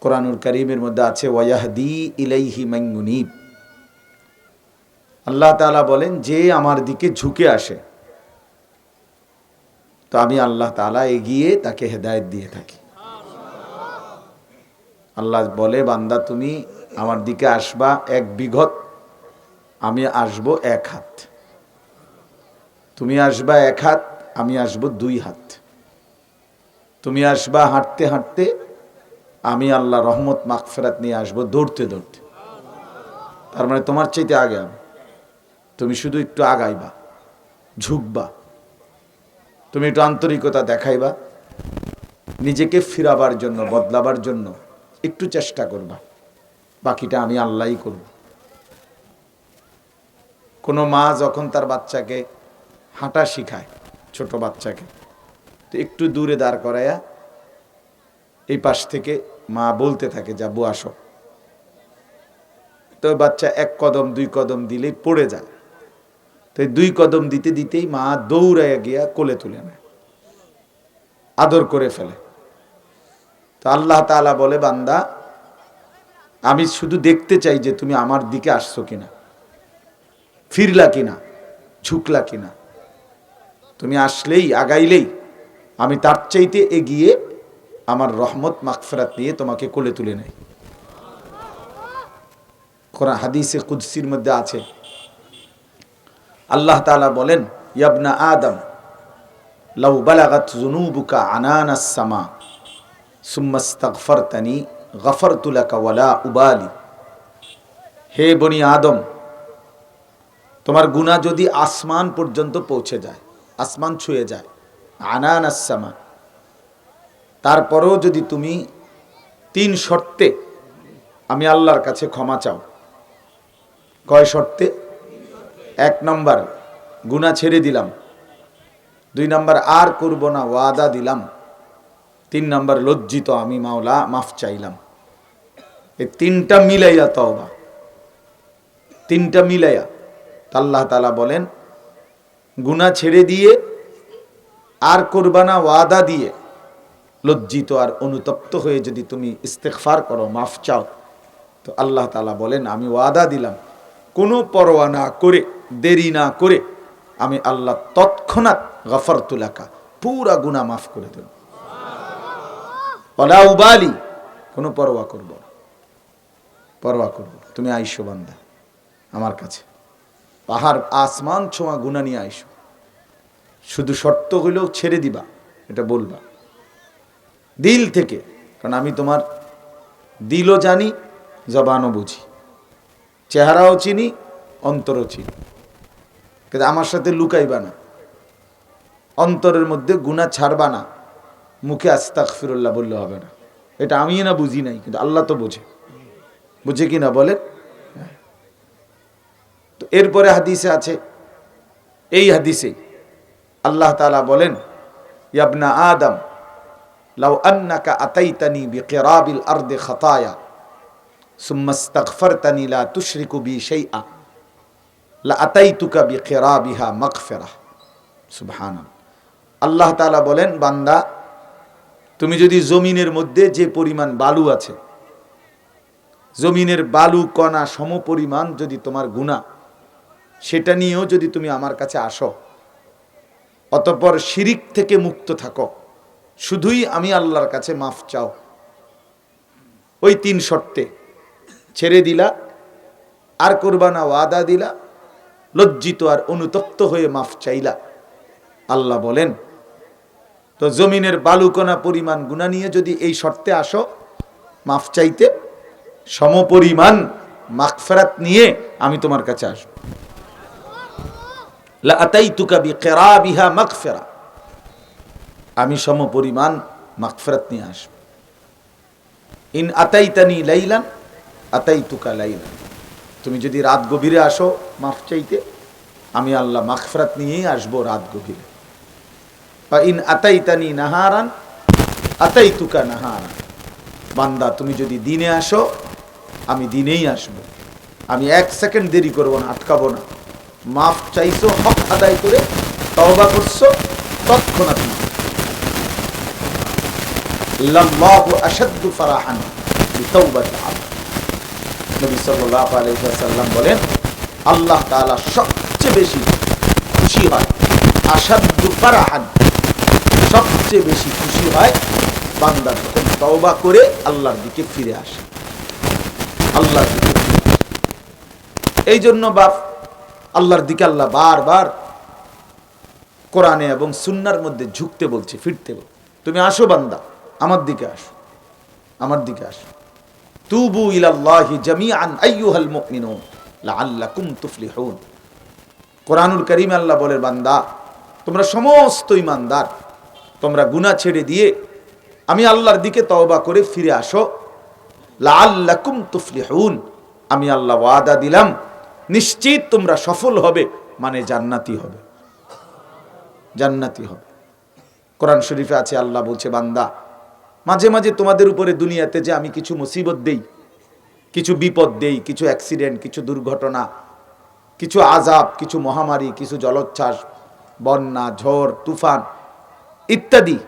কোরআনুল কারীমের মধ্যে আছে ওয়ায়াহদি ইলাইহি মান ইউনীব। আল্লাহ তাআলা বলেন যে আমার দিকে ঝুঁকে আসে তো আমি আল্লাহ তাআলা এগিয়ে তাকে হেদায়েত দিয়ে থাকি। আল্লাহ বলে বান্দা তুমি আমার দিকে আসবা 1 বিঘত, আমি আসব 1 হাত। তুমি আসবা 1 হাত, আমি আসব 2 হাত। তুমি আসবা হাঁটতে হাঁটতে, আমি আল্লাহ রহমত মাগফিরাত নিয়ে আসব দৌড়তে দৌড়তে। তার মানে তোমার চাইতে আগে আমি। তুমি শুধু একটু আগাইবা, ঝুঁকবা, তুমি একটু আন্তরিকতা দেখাইবা, নিজেকে ফিরাবার জন্য, বদলাবার জন্য একটু চেষ্টা করবা, বাকিটা আমি আল্লাহই করব। কোনো মা যখন তার বাচ্চাকে হাঁটা শিখায়, ছোট বাচ্চাকে, তো একটু দূরে দাঁড় করাইয়া এই পাশ থেকে মা বলতে থাকে যাবো আসো, তো বাচ্চা 1 কদম 2 কদম দিলেই পড়ে যায়। তো 2 কদম দিতে দিতেই মা দৌড়াইয়া গিয়া কোলে তুলে নেয়, আদর করে ফেলে। তো আল্লাহ তাআলা বলে বান্দা আমি শুধু দেখতে চাই যে তুমি আমার দিকে আসছো কিনা, ফিরলা কিনা, ঝুঁকলা কিনা। তুমি আসলেই, আগাইলেই আমি তার চাইতে এগিয়ে আমার রহমত মাগফিরাত নিয়ে তোমাকে কোলে তুলে নেই। কোরআন হাদিসে কুদসির মধ্যে আছে আল্লাহ তাআলা বলেন ইয়াবনা আদম লাউ বালাগাত যুনুবুকা আনানাস সামা সুম্মা ইস্তাগফারতানি গফারতু লাকা ওয়ালা উবালি। হে বনি আদম, তোমার গুনাহ যদি আসমান পর্যন্ত পৌঁছে যায়, আসমান ছুঁয়ে যায়, আনানাস সামা, তারপরেও যদি তুমি 3 শর্তে আমি আল্লাহর কাছে ক্ষমা চাও। কয় শর্তে? 1 নম্বর গুনাহ ছেড়ে দিলাম, 2 নম্বর আর করব না ওয়াদা দিলাম, 3 নম্বর লজ্জিত আমি মাওলা মাফ চাইলাম। এই 3টা মিলাইয়া তওবা, 3টা মিলাইয়া আল্লাহ তাআলা বলেন গুনাহ ছেড়ে দিয়ে, আর করবা না ওয়াদা দিয়ে, লজ্জিত আর অনুতপ্ত হয়ে যদি তুমি ইস্তেগফার করো, মাফ চাও, তো আল্লাহ তাআলা বলেন আমি ওয়াদা দিলাম কোনো পরোয়া না করে, দেরি না করে আমি আল্লাহ তৎক্ষণাৎ গফারতু লাকা, পুরা গুনাহ মাফ করে দেব। ওয়ালা উবালি, কোনো পরোয়া করব না, পরোয়া করব। তুমি আইসো বান্দা আমার কাছে, পাহাড় আসমান ছোঁয়া গুনাহ নিয়ে আইসো, শুধু শর্ত হইলেও ছেড়ে দিবা, এটা বলবা দিল থেকে, কারণ আমি তোমার দিলও জানি, জবানও বুঝি, চেহারাও চিনি, অন্তরও চিনি। কিন্তু আমার সাথে লুকাইবা না, অন্তরের মধ্যে গুনাহ ছাড়বা না, মুখে আস্তাগফিরুল্লাহ বললে হবে না। এটা আমি না বুঝি নাই, কিন্তু আল্লাহ তো বোঝে, বুঝে কি না বলেন? তো এরপরে হাদিসে আছে, এই হাদিসে আল্লাহ তাআলা বলেন ইয়াবনা আদম লাউ আন্নাকা আতাইতানি বিকিরাবিল আরদি খাতায়া সুম্মা ইস্তাগফারতানি লা তুশরিকু বি শাইআ লা আতাইতুকা বিকিরাবিহা মাগফিরাহ। সুবহানাল্লাহ। আল্লাহ তাআলা বলেন বান্দা তুমি যদি জমিনের মধ্যে যে পরিমাণ বালু আছে, জমিনের বালু কণা সমপরিমাণ যদি তোমার গুনাহ, সেটা নিয়েও যদি তুমি আমার কাছে আসো, অতঃপর শিরিক থেকে মুক্ত থাকো, শুধুই আমি আল্লাহর কাছে মাফ চাও, ওই 3 শর্তে ছেড়ে দিলা, আর করবা না ওয়াদা দিলা, লজ্জিত আর অনুতপ্ত হয়ে মাফ চাইলা, আল্লাহ বলেন তো জমিনের বালুকণা পরিমাণ গুনাহ নিয়ে যদি এই শর্তে আসো মাফ চাইতে, সমপরিমাণ মাগফিরাত নিয়ে আমি তোমার কাছে আসব। লা আতাইতুকা বিকিরাবিহা মাগফিরা, আমি সমপরিমাণ মাগফিরাত নিয়ে আসব। ইন আতাইতানি লাইলান আতাইতুকা লাইলান, তুমি যদি রাত গভীরে আসো মাফ চাইতে, আমি আল্লাহ মাগফিরাত নিয়েই আসবো রাত গভীরে। বা ইন আতাইতানি নাহারান আতাইতুকা নাহারান, বান্দা তুমি যদি দিনে আসো আমি দিনেই আসব, আমি 1 সেকেন্ড দেরি করব না, আটকাবো না। মাফ চাইছো, হক আদায় করে তওবা করছো, তৎক্ষণাৎ। লাল্লাহু আশাদ্দু ফারাহান বিতাওবাতিল আবদ। নবী সাল্লাল্লাহু আলাইহি ওয়াসাল্লাম বলেন, আল্লাহ তাআলা সবচেয়ে বেশি খুশি হয়, আশাদ্দু ফারাহান, সবচেয়ে বেশি খুশি হয় বান্দা যখন তওবা করে আল্লাহর দিকে ফিরে আসে, আল্লাহর দিকে ফিরে আসে। এই জন্য বাপ আল্লাহর দিকে আল্লাহ বারবার কোরআনে এবং সুন্নাহর মধ্যে ঝুঁকতে বলছে, ফিরতে বলছে। তুমি আসো বান্দা, আমার দিকে আসো, আমার দিকে আসো। তুবু ইলাল্লাহি জামিআন আইয়ুহাল মুমিনুন লাআল্লাকুম তুফলিহুন। কোরআনুল কারীমে আল্লাহ বলে, বান্দা তোমরা সমস্ত ঈমানদার, তোমরা গুনাহ ছেড়ে দিয়ে আমি আল্লাহর দিকে তওবা করে ফিরে আসো, লাআল্লাকুম তুফলিহুন, আমি আল্লাহ ওয়াদা দিলাম নিশ্চিত তোমরা সফল হবে, মানে জান্নাতি হবে, জান্নাতি হবে। কোরআন শরীফে আছে, আল্লাহ বলছে, বান্দা মাঝে মাঝে তোমাদের উপরে দুনিয়াতে যে আমি কিছু মুসিবত দেই, কিছু বিপদ দেই, কিছু অ্যাক্সিডেন্ট, কিছু দুর্ঘটনা, কিছু আযাব, কিছু মহামারী, কিছু জলোচ্ছ্বাস, বন্যা, ঝড়, তুফান ইত্যাদি,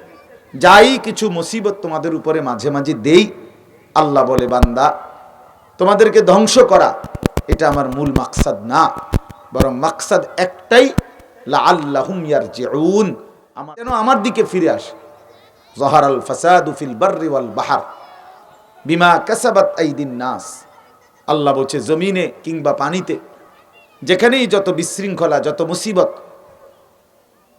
যাই কিছু মুসিবত তোমাদের উপরে মাঝে মাঝে দেই, আল্লাহ বলে, বান্দা তোমাদেরকে ধ্বংস করা এটা আমার মূল মাকসাদ না, বরং মাকসাদ একটাই, লাআল্লাহুম ইয়ারজিউন, যেন আমার দিকে ফিরে আসে। যাহারাল ফাসাদু ফিল বাররি ওয়াল বাহর বিমা কাসাবাত আইদিন নাস। আল্লাহ বলছে, জমিনে কিংবা পানিতে যেখানেই যত বিশৃঙ্খলা, যত মুসিবত,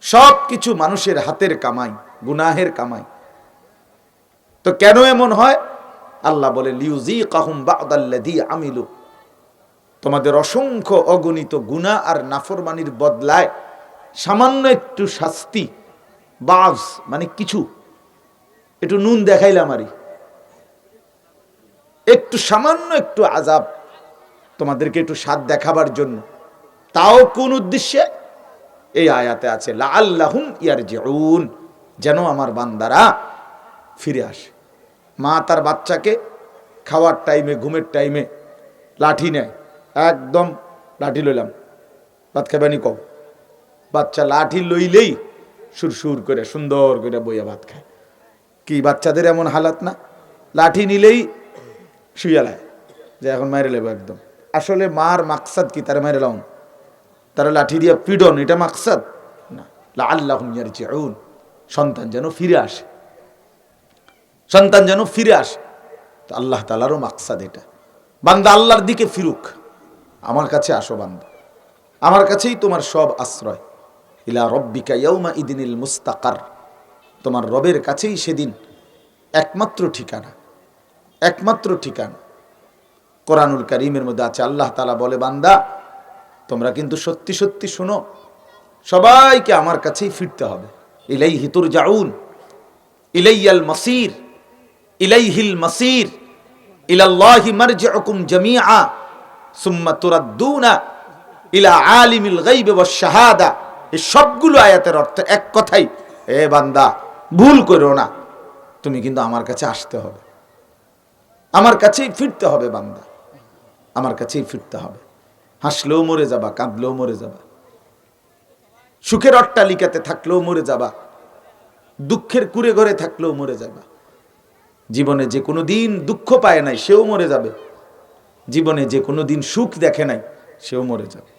সব কিছু মানুষের হাতের কামাই, গুনাহের কামাই। তো কেন এমন হয়? আল্লাহ বলে, লিউযীকাহুম বা'দাল্লাযী আমিলু, তোমাদের অসংখ্য অগণিত গুনাহ আর নাফরমানির বদলায় সামান্য একটু শাস্তি, বাজ মানে কিছু, একটু নুন দেখাইলাম আরই, একটু সামান্য একটু আযাব তোমাদেরকে একটু স্বাদ দেখাবার জন্য। তাও কোন উদ্দেশ্যে? এই আয়াতে আছে, লাআল্লাহুম ইয়ারজিউন, যেন আমার বান্দারা ফিরে আসে। মা তার বাচ্চাকে খাওয়ার টাইমে, ঘুমের টাইমে লাঠি নেয়, একদম লাঠি লইলাম, ভাত খাবেনি কও, বাচ্চা লাঠি লইলেই সুরসুর করে সুন্দর করে বইয়া ভাত খায়। কি বাচ্চাদের এমন হালাত না? লাঠি নিলেই শুয়ালায় যে এখন মাইরে লেব একদম। আসলে মার মাকসাদ কি? তারা মাইরে লাউন, তারা লাঠি দিয়ে পিডন, এটা মাকসাদ না। লাআল্লাহুম ইয়ারজিউন, সন্তান যেন ফিরে আসে, সন্তান যেন ফিরে আসে। তো আল্লাহ তাআলারও মাকসাদ এটা, বান্দা আল্লাহর দিকে ফিরুক, আমার কাছে আসো বান্দা, আমার কাছেই তোমার সব আশ্রয়। ইলা রব্বিকা ইয়াউমা ইদিনিল মুস্তাকার, তোমার রবের কাছেই সেদিন একমাত্র ঠিকানা, একমাত্র ঠিকানা। কোরআনুল কারীমের মধ্যে আছে, আল্লাহ তাআলা বলে, বান্দা তোমরা কিন্তু সত্যি সত্যি শোনো, সবাইকে আমার কাছেই ফিরতে হবে। ইলাইহি তুরজাউন, ইলাইয়াল মাসির, ইলাইহিল মাসির, ইলাল্লাহি মারজিউকুম জামিআ সুম্মা তুরাদ্দুনা ইলা আলিমিল গায়বি ওয়াশ শাহাদা। এই সবগুলো আয়াতের অর্থ এক কথাই, এ বান্দা ভুল করো না, তুমি কিন্তু আমার কাছে আসতে হবে, আমার কাছেই ফিরতে হবে। বান্দা আমার কাছেই ফিরতে হবে। হাসলেও মরে যাবা, কাঁদলেও মরে যাবা, সুখের অট্টালিকাতে থাকলেও মরে যাবা, দুঃখের কুড়ে ঘরে থাকলেও মরে যাবা। জীবনে যে কোনো দিন দুঃখ পায় নাই সেও মরে যাবে, জীবনে যে কোনো দিন সুখ দেখে নাই সেও মরে যাবে।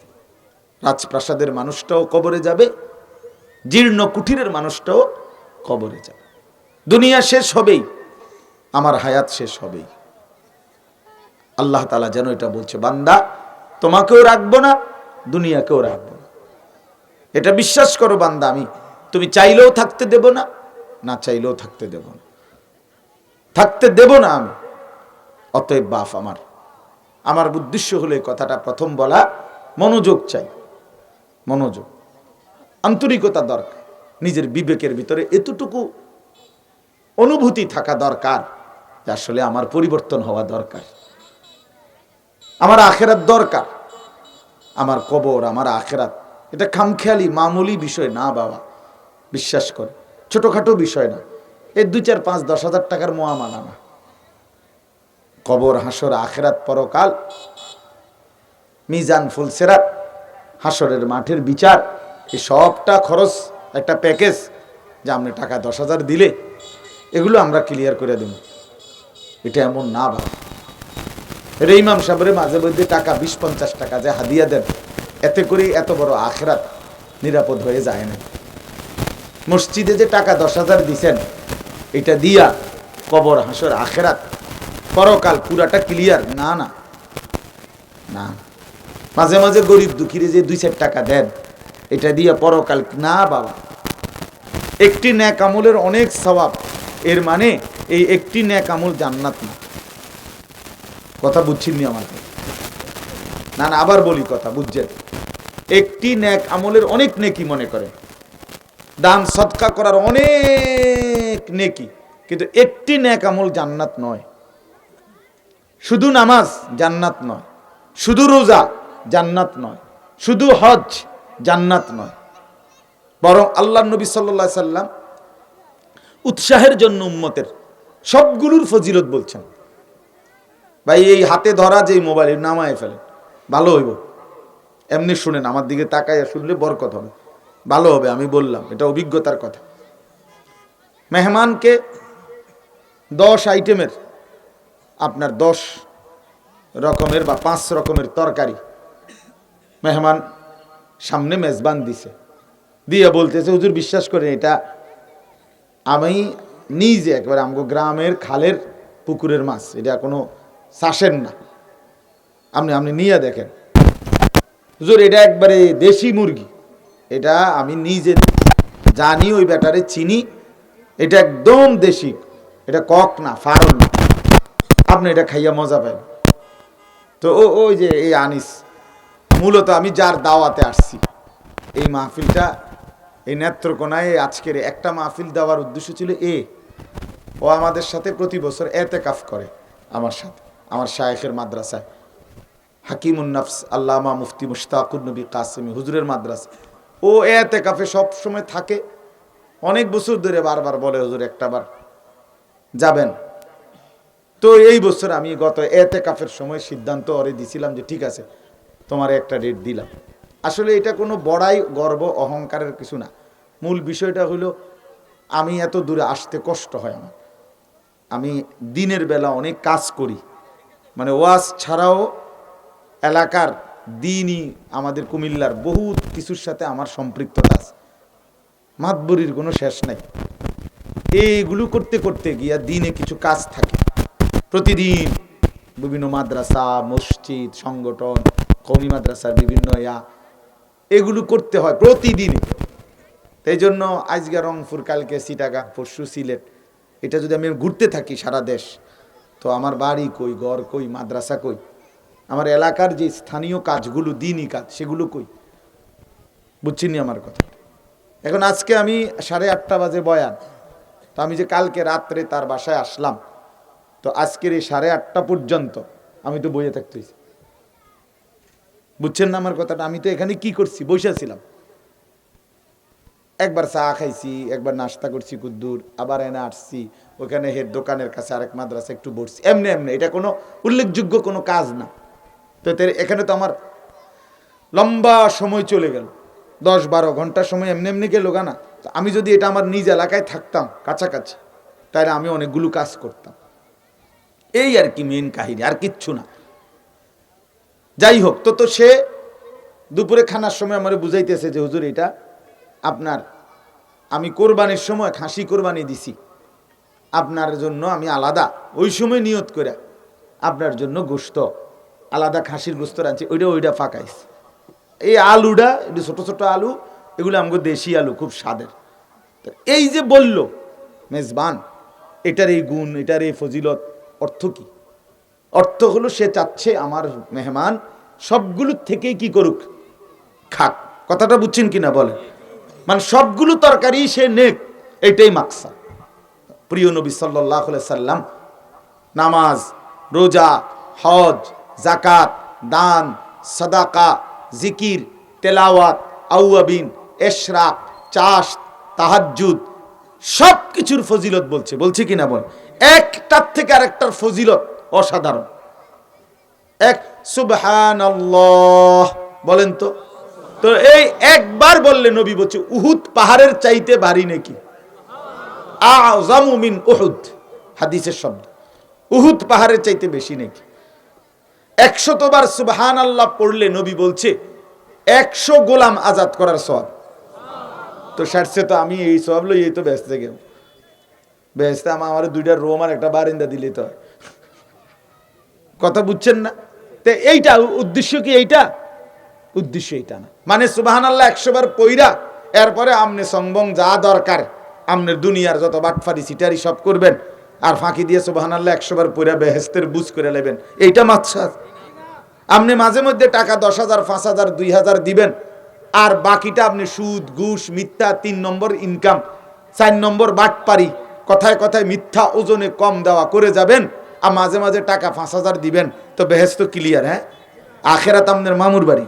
রাজপ্রাসাদের মানুষটাও কবরে যাবে, জীর্ণ কুঠিরের মানুষটাও কবরে যাবে। দুনিয়া শেষ হবেই, আমার হায়াত শেষ হবেই। আল্লাহ তাআলা যেন এটা বলছে, বান্দা তোমাকেও রাখবো না, দুনিয়াকেও রাখবো না, এটা বিশ্বাস করো বান্দা। আমি তুমি চাইলেও থাকতে দেব না, না চাইলেও থাকতে দেব না, থাকতে দেব না আমি। অতএব বাপ আমার উদ্দেশ্য হলো এই কথাটা প্রথম বলা, মনোযোগ চাই, মনোযোগ, আন্তরিকতা দরকার। নিজের বিবেকের ভিতরে এতটুকু অনুভূতি থাকা দরকার যে আসলে আমার পরিবর্তন হওয়া দরকার, আমার আখেরাত দরকার, আমার কবর, আমার আখেরাত এটা খামখেয়ালি মামুলি বিষয় না বাবা, বিশ্বাস করে, ছোটখাটো বিষয় না। এই 2, 4, 5, 10 হাজার টাকার মুআমালা না। কবর, হাসর, আখেরাত, পরকাল, মিজান, ফুলসিরাত, হাসরের মাঠের বিচার, এই সবটা খরচ একটা প্যাকেজ, যে আপনি টাকা 10,000 দিলে এগুলো আমরা ক্লিয়ার করে দেব, এটা এমন না বাবা। এর ইমাম সাহেবের মাঝে মধ্যে টাকা 20-50 টাকা যে হাদিয়া দেন, এতে করে এত বড় আখিরাত নিরাপদ হয়ে যায় না। মসজিদে যে টাকা 10,000 দিছেন, এটা দিয়া কবর, হাসর, আখিরাত, পরকাল পুরাটা ক্লিয়ার না না না। মাঝে মাঝে গরিব দুঃখীরে যে 2-4 টাকা দেন, এটা দিয়া পরকাল না বাবা। একটি নেক আমলের অনেক সওয়াব, এর মানে এই একটি নেক আমল জান্নাত না। কথা বুঝছেননি আমার? না না, আবার বলি, কথা বুঝছেন? একটি নেক আমলের অনেক নেকি মনে করে, দান সদকা করার অনেক নেকি, কিন্তু একটি নেক আমল জান্নাত নয়। শুধু নামাজ জান্নাত নয়, শুধু রোজা জান্নাত নয়, শুধু হজ জান্নাত নয়, বরং আল্লাহর নবী সাল্লাল্লাহু আলাইহি সাল্লাম উৎসাহের জন্য উম্মতের সবগুলোর ফজিলত বলছেন। ভাই এই হাতে ধরা যে মোবাইল নামায় ফেলেন, ভালো হইব। এমনি শুনেন, আমার দিকে তাকাইয়া শুনলে বরকত হবে, ভালো হবে। আমি বললাম, এটা অভিজ্ঞতার কথা। মেহমানকে 10 আইটেমের, আপনার 10 রকমের বা 5 রকমের তরকারি মেহমান সামনে মেজবান দিছে, দিয়ে বলতেছে, হুজুর বিশ্বাস করেন, এটা আমি নিজে একবার আমগো গ্রামের খালের পুকুরের মাছ, এটা কোনো চাষের না, আপনি নিয়ে দেখেন হুজুর, এটা একবারে দেশি মুরগি, এটা আমি নিজে জানি, ওই ব্যাটারে চিনি, এটা একদম দেশি, এটা কক না, ফার্ম না, আপনি এটা খাইয়া মজা পাবেন। তো ওই যে এই আনিস, মূলত আমি যার দাওয়াতে আসছি, এই মাহফিলটা এই নেত্রকোনায় আজকের একটা মাহফিল দেওয়ার উদ্দেশ্য ছিল ও আমাদের সাথে প্রতি বছর এতেকাফ করে, আমার সাথে, আমার শায়েখের মাদ্রাসায়, হাকিমুন নফস আল্লামা মুফতি মুশতাকুর নবী কাসেমি হুজুরের মাদ্রাসা। ও এতেকাফে সব সময় থাকে, অনেক বছর ধরে বারবার বলে, হুজুর একটাবার যাবেন। তো এই বছর আমি গত এতেকাফের সময় সিদ্ধান্ত ওরে দিছিলাম যে ঠিক আছে, তোমার একটা ডেট দিলাম। আসলে এটা কোনো বড়াই, গর্ব, অহংকারের কিছু না। মূল বিষয়টা হলো, আমি এত দূরে আসতে কষ্ট হয় আমার। আমি দিনের বেলা অনেক কাজ করি, মানে ওয়াজ ছাড়াও এলাকার দিনই আমাদের কুমিল্লার বহুত কিছুর সাথে আমার সম্পৃক্ততা আছে, মাতবরির কোনো শেষ নাই। এইগুলো করতে করতে গিয়া দিনে কিছু কাজ থাকে, প্রতিদিন বিভিন্ন মাদ্রাসা, মসজিদ, সংগঠন, কওমি মাদ্রাসার বিভিন্ন এগুলো করতে হয় প্রতিদিনই। তাই জন্য আজকে রংপুর, কালকে চিটাগাং, পরশু সিলেট, এটা যদি আমি ঘুরতে থাকি সারা দেশ, তো আমার বাড়ি কই, ঘর কই, মাদ্রাসা কই, আমার এলাকার যে স্থানীয় কাজগুলো, দিনই কাজ, সেগুলো কই? বুঝছিনি আমার কথা? এখন আজকে আমি 8:30 বাজে বয়ান, তো আমি যে কালকে রাত্রে তার বাসায় আসলাম, তো আজকের এই 8:30 পর্যন্ত আমি তো বইয়ে থাকতে হয়েছি। বুঝছেন না আমার কথাটা? আমি তো এখানে কি করছি, বসেছিলাম, একবার চা খাইছি, একবার নাস্তা করছি কুদ্দুর, আবার এনে আসছি, ওখানে হের দোকানের কাছে আরেক মাদ্রাসা একটু বসছি, এমনি এমনি, এটা কোনো উল্লেখযোগ্য কোনো কাজ না। তো এখানে তো আমার লম্বা সময় চলে গেল, 10-12 ঘন্টা সময় এমনি এমনি গেল না। আমি যদি এটা আমার নিজ এলাকায় থাকতাম কাছাকাছি, তাহলে আমি অনেকগুলো কাজ করতাম। এই আর কি মেন কাহিনী, আর কিচ্ছু না। যাই হোক, তো সে দুপুরে খানার সময় আমার বুঝাইতেছে যে হুজুর, এটা আপনার, আমি কোরবানির সময় খাসি কোরবানি দিছি, আপনার জন্য আমি আলাদা ওই সময় নিয়ত করে আপনার জন্য গোশত, আলাদা খাসির গোশত রাঁধছি, ওইটা ফাঁকাইছি। এই আলুটা, এটা ছোট ছোট আলু, এগুলো আমাকে দেশি আলু, খুব স্বাদের। এই যে বলল মেজবান, এটার এই গুণ, এটার এই ফজিলত, অর্থ কি? অর্থ হলো সে চাচ্ছে আমার মেহমান সবগুলোর থেকেই কি করুক, খাক। কথাটা বুঝছেন কিনা বলেন? মানে সবগুলো তরকারি সে নেক, এটাই মাকসাদ। প্রিয় নবী সাল্লাল্লাহু আলাইহি সাল্লাম নামাজ, রোজা, হজ, যাকাত, দান, সাদাকা, জিকির, তেলাওয়াত, আউয়াবিন, ইশরাক, চাষ, তাহাজ্জুদ, সব কিছুর ফজিলত বলছে কিনা বল? একটার থেকে আরেকটার ফজিলত অসাধারণ। এক সুবহানাল্লাহ বলেন তো। তো এই একবার বললে নবী বলছে উহুদ পাহাড়ের চাইতে ভারী নাকি, আযমু মিন উহুদ, হাদিসের শব্দ। উহুদ পাহাড়ের চাইতে বেশি নাকি। 100 বার সুবহানাল্লাহ পড়লে নবী বলছে 100 গোলাম আজাদ করার সওয়াব। তো সারছে তো আমি এই সওয়াব লই এই তো ব্যস্ত গেল, ব্যস্ত আমার 2টা রুম আর একটা বারান্দা দিলে তো। কথা বুঝছেন না? তো এইটা উদ্দেশ্য কি? এইটা উদ্দেশ্য এইটা না। মানে সুবহানাল্লাহ 100 বার পইরা এরপরে আমনে সংবং যা দরকার আমনের দুনিয়ার যত বাটফারি সিটারি সব করবেন, আর ফাঁকি দিয়ে সুবহানাল্লাহ 100 বার পইরা বেহেশতের বুঝ করে নেবেন, এইটা মাকসাদ। আপনি মাঝে মধ্যে টাকা 10,000 5,000 2,000 দিবেন, আর বাকিটা আপনি সুদ ঘুষ মিথ্যা 3 নম্বর ইনকাম 4 নম্বর বাটপারি কথায় কথায় মিথ্যা ওজনে কম দেওয়া করে যাবেন, আর মাঝে মাঝে টাকা 5,000 দিবেন, তো বেহেশত ক্লিয়ার। হ্যাঁ, আখেরাত আপনার মামুর বাড়ি,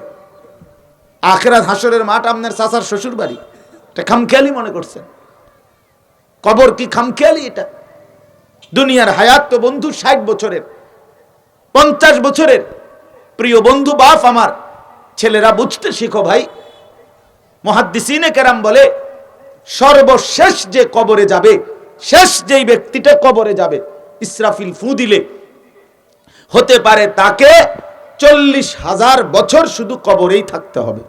আখেরাত হাসরের মাঠ আপনার চাচার শ্বশুর বাড়ি। এটা খামখেয়ালি মনে করছেন? কবর কি খামখেয়ালি? এটা দুনিয়ার হায়াত তো বন্ধু 60 বছরের 50 বছরের। প্রিয় বন্ধু বাপ আমার, ছেলেরা বুঝতে শিখো ভাই। মুহাদ্দিসিনে কেরাম বলে সর্বশেষ যে কবরে যাবে, শেষ যেই ব্যক্তিটা কবরে যাবে, ইসরাফিল ফু দিলে হতে পারে তাকে 40,000 বছর শুধু কবরেই থাকতে হবে।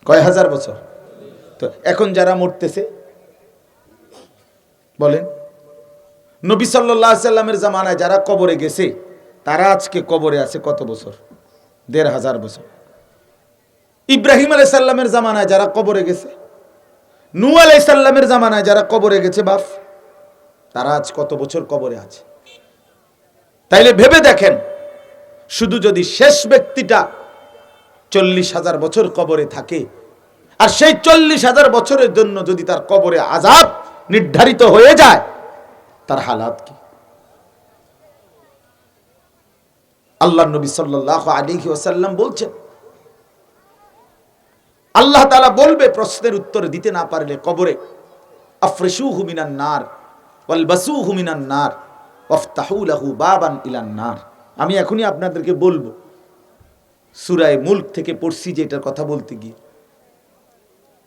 কয় হাজার বছর? তো এখন যারা মরতেছে বলেন, নবী সাল্লাল্লাহু আলাইহি সাল্লামের জামানায় যারা কবরে গেছে তারা আজকে কবরে আছে কত বছর? 1,500 বছর। ইব্রাহিম আলাইহিস সালামের জামানায় যারা কবরে গেছে, নূহ আলাইহিস সালামের জামানায় যারা কবরে গেছে বাপ, তারা আজ কত বছর কবরে আছে? তাইলে ভেবে দেখেন, শুধু যদি শেষ ব্যক্তিটা 40,000 বছর কবরে থাকে, আর সেই 40,000 বছরের জন্য যদি তার কবরে আযাব নির্ধারিত হয়ে যায়, তার হালাত কি? আল্লাহ নবী সাল্লাল্লাহু আলাইহি ওয়াসাল্লাম বলছেন, আল্লাহ তাআলা বলবে প্রশ্নের উত্তর দিতে না পারলে কবরে, আফরিশুহু মিনান নার ওয়ালবাসুহু মিনান নার ওয়াফতাহু লাহু বাবান ইলান নার। আমি এখনই আপনাদেরকে বলবো, সূরা মুলক থেকে পড়ছি যে এটার কথা বলতে গিয়ে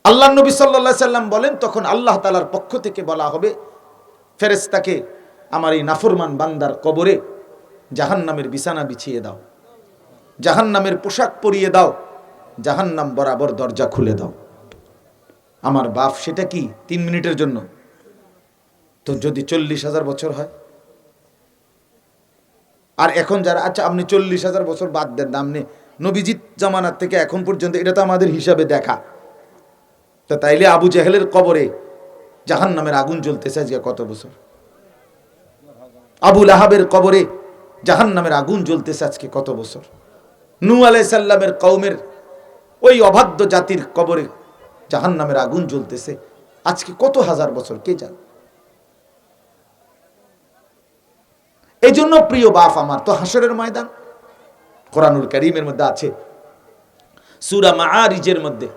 আল্লাহ নবী সাল্লাল্লাহু আলাইহি সাল্লাম বলেন, তখন আল্লাহ তাআলার পক্ষ থেকে বলা হবে ফেরেশতাকে, আমার এই নাফরমান বান্দার কবরে জাহান্নামের বিছানা বিছিয়ে দাও, জাহান্নামের পোশাক পরিয়ে দাও, জাহান্নাম বরাবর দরজা খুলে দাও। আমার বাপ, সেটা কি 3 মিনিটের জন্য? তো যদি 40,000 বছর হয়, আর এখন যারা, আচ্ছা আপনি 40,000 বছর বাদ দেন না, আপনি নবীজির জামানার থেকে এখন পর্যন্ত, এটা তো আমাদের হিসাবে দেখা। তো তাইলে আবু জেহেলের কবরে জাহান্নামের আগুন জ্বলতেছে আজকে কত বছর? আবু লাহাবের কবরে জাহান্নামের আগুন জ্বলতেছে আজকে কত বছর? নূহ আলাইহিস সালামের কওমের ওই অবাধ্য জাতির কবরে জাহান্নামের আগুন জ্বলতেছে আজকে কত হাজার বছর, কে জানে? এই জন্য প্রিয় বাপ আমার, তো হাসরের ময়দান কোরআনুল কারীমের মধ্যে আছে, সূরা মাআরিজের মধ্যে,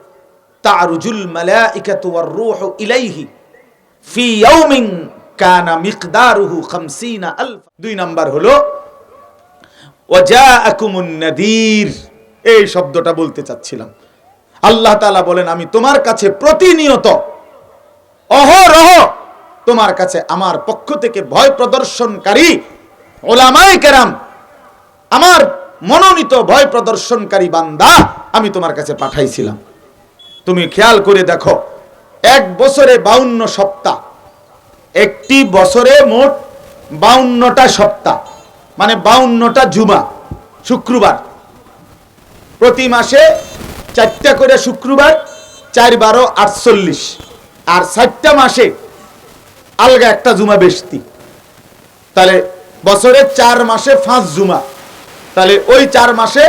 তা'রুজুল মালাইকাতু ওয়ার রূহু ইলাইহি ফি ইয়াউমিন কানা মিকদারুহু 50,000। 2 নাম্বার হলো ওয়াজাআকুমুন নাযীর। এই শব্দটা বলতে চাচ্ছিলাম। আল্লাহ তাআলা বলেন, আমি তোমার কাছে প্রতিনিয়ত অহরহ তোমার কাছে আমার পক্ষ থেকে ভয় প্রদর্শনকারী উলামায়ে কেরাম, আমার মনোনীত ভয় প্রদর্শনকারী বান্দা আমি তোমার কাছে পাঠাইছিলাম। তুমি খেয়াল করে দেখো, 1 বছরে 52 সপ্তাহ, একটি বছরে মোট 52টা সপ্তাহ, মানে 52টা জুমা, শুক্রবার, প্রতি মাসে 4টা করে শুক্রবার, 4 12 48, আর 60টা মাসে আলগা একটা জুমা বেশতি। তাহলে বছরে 4 মাসে 5 জুমা, তাহলে ওই 4 মাসে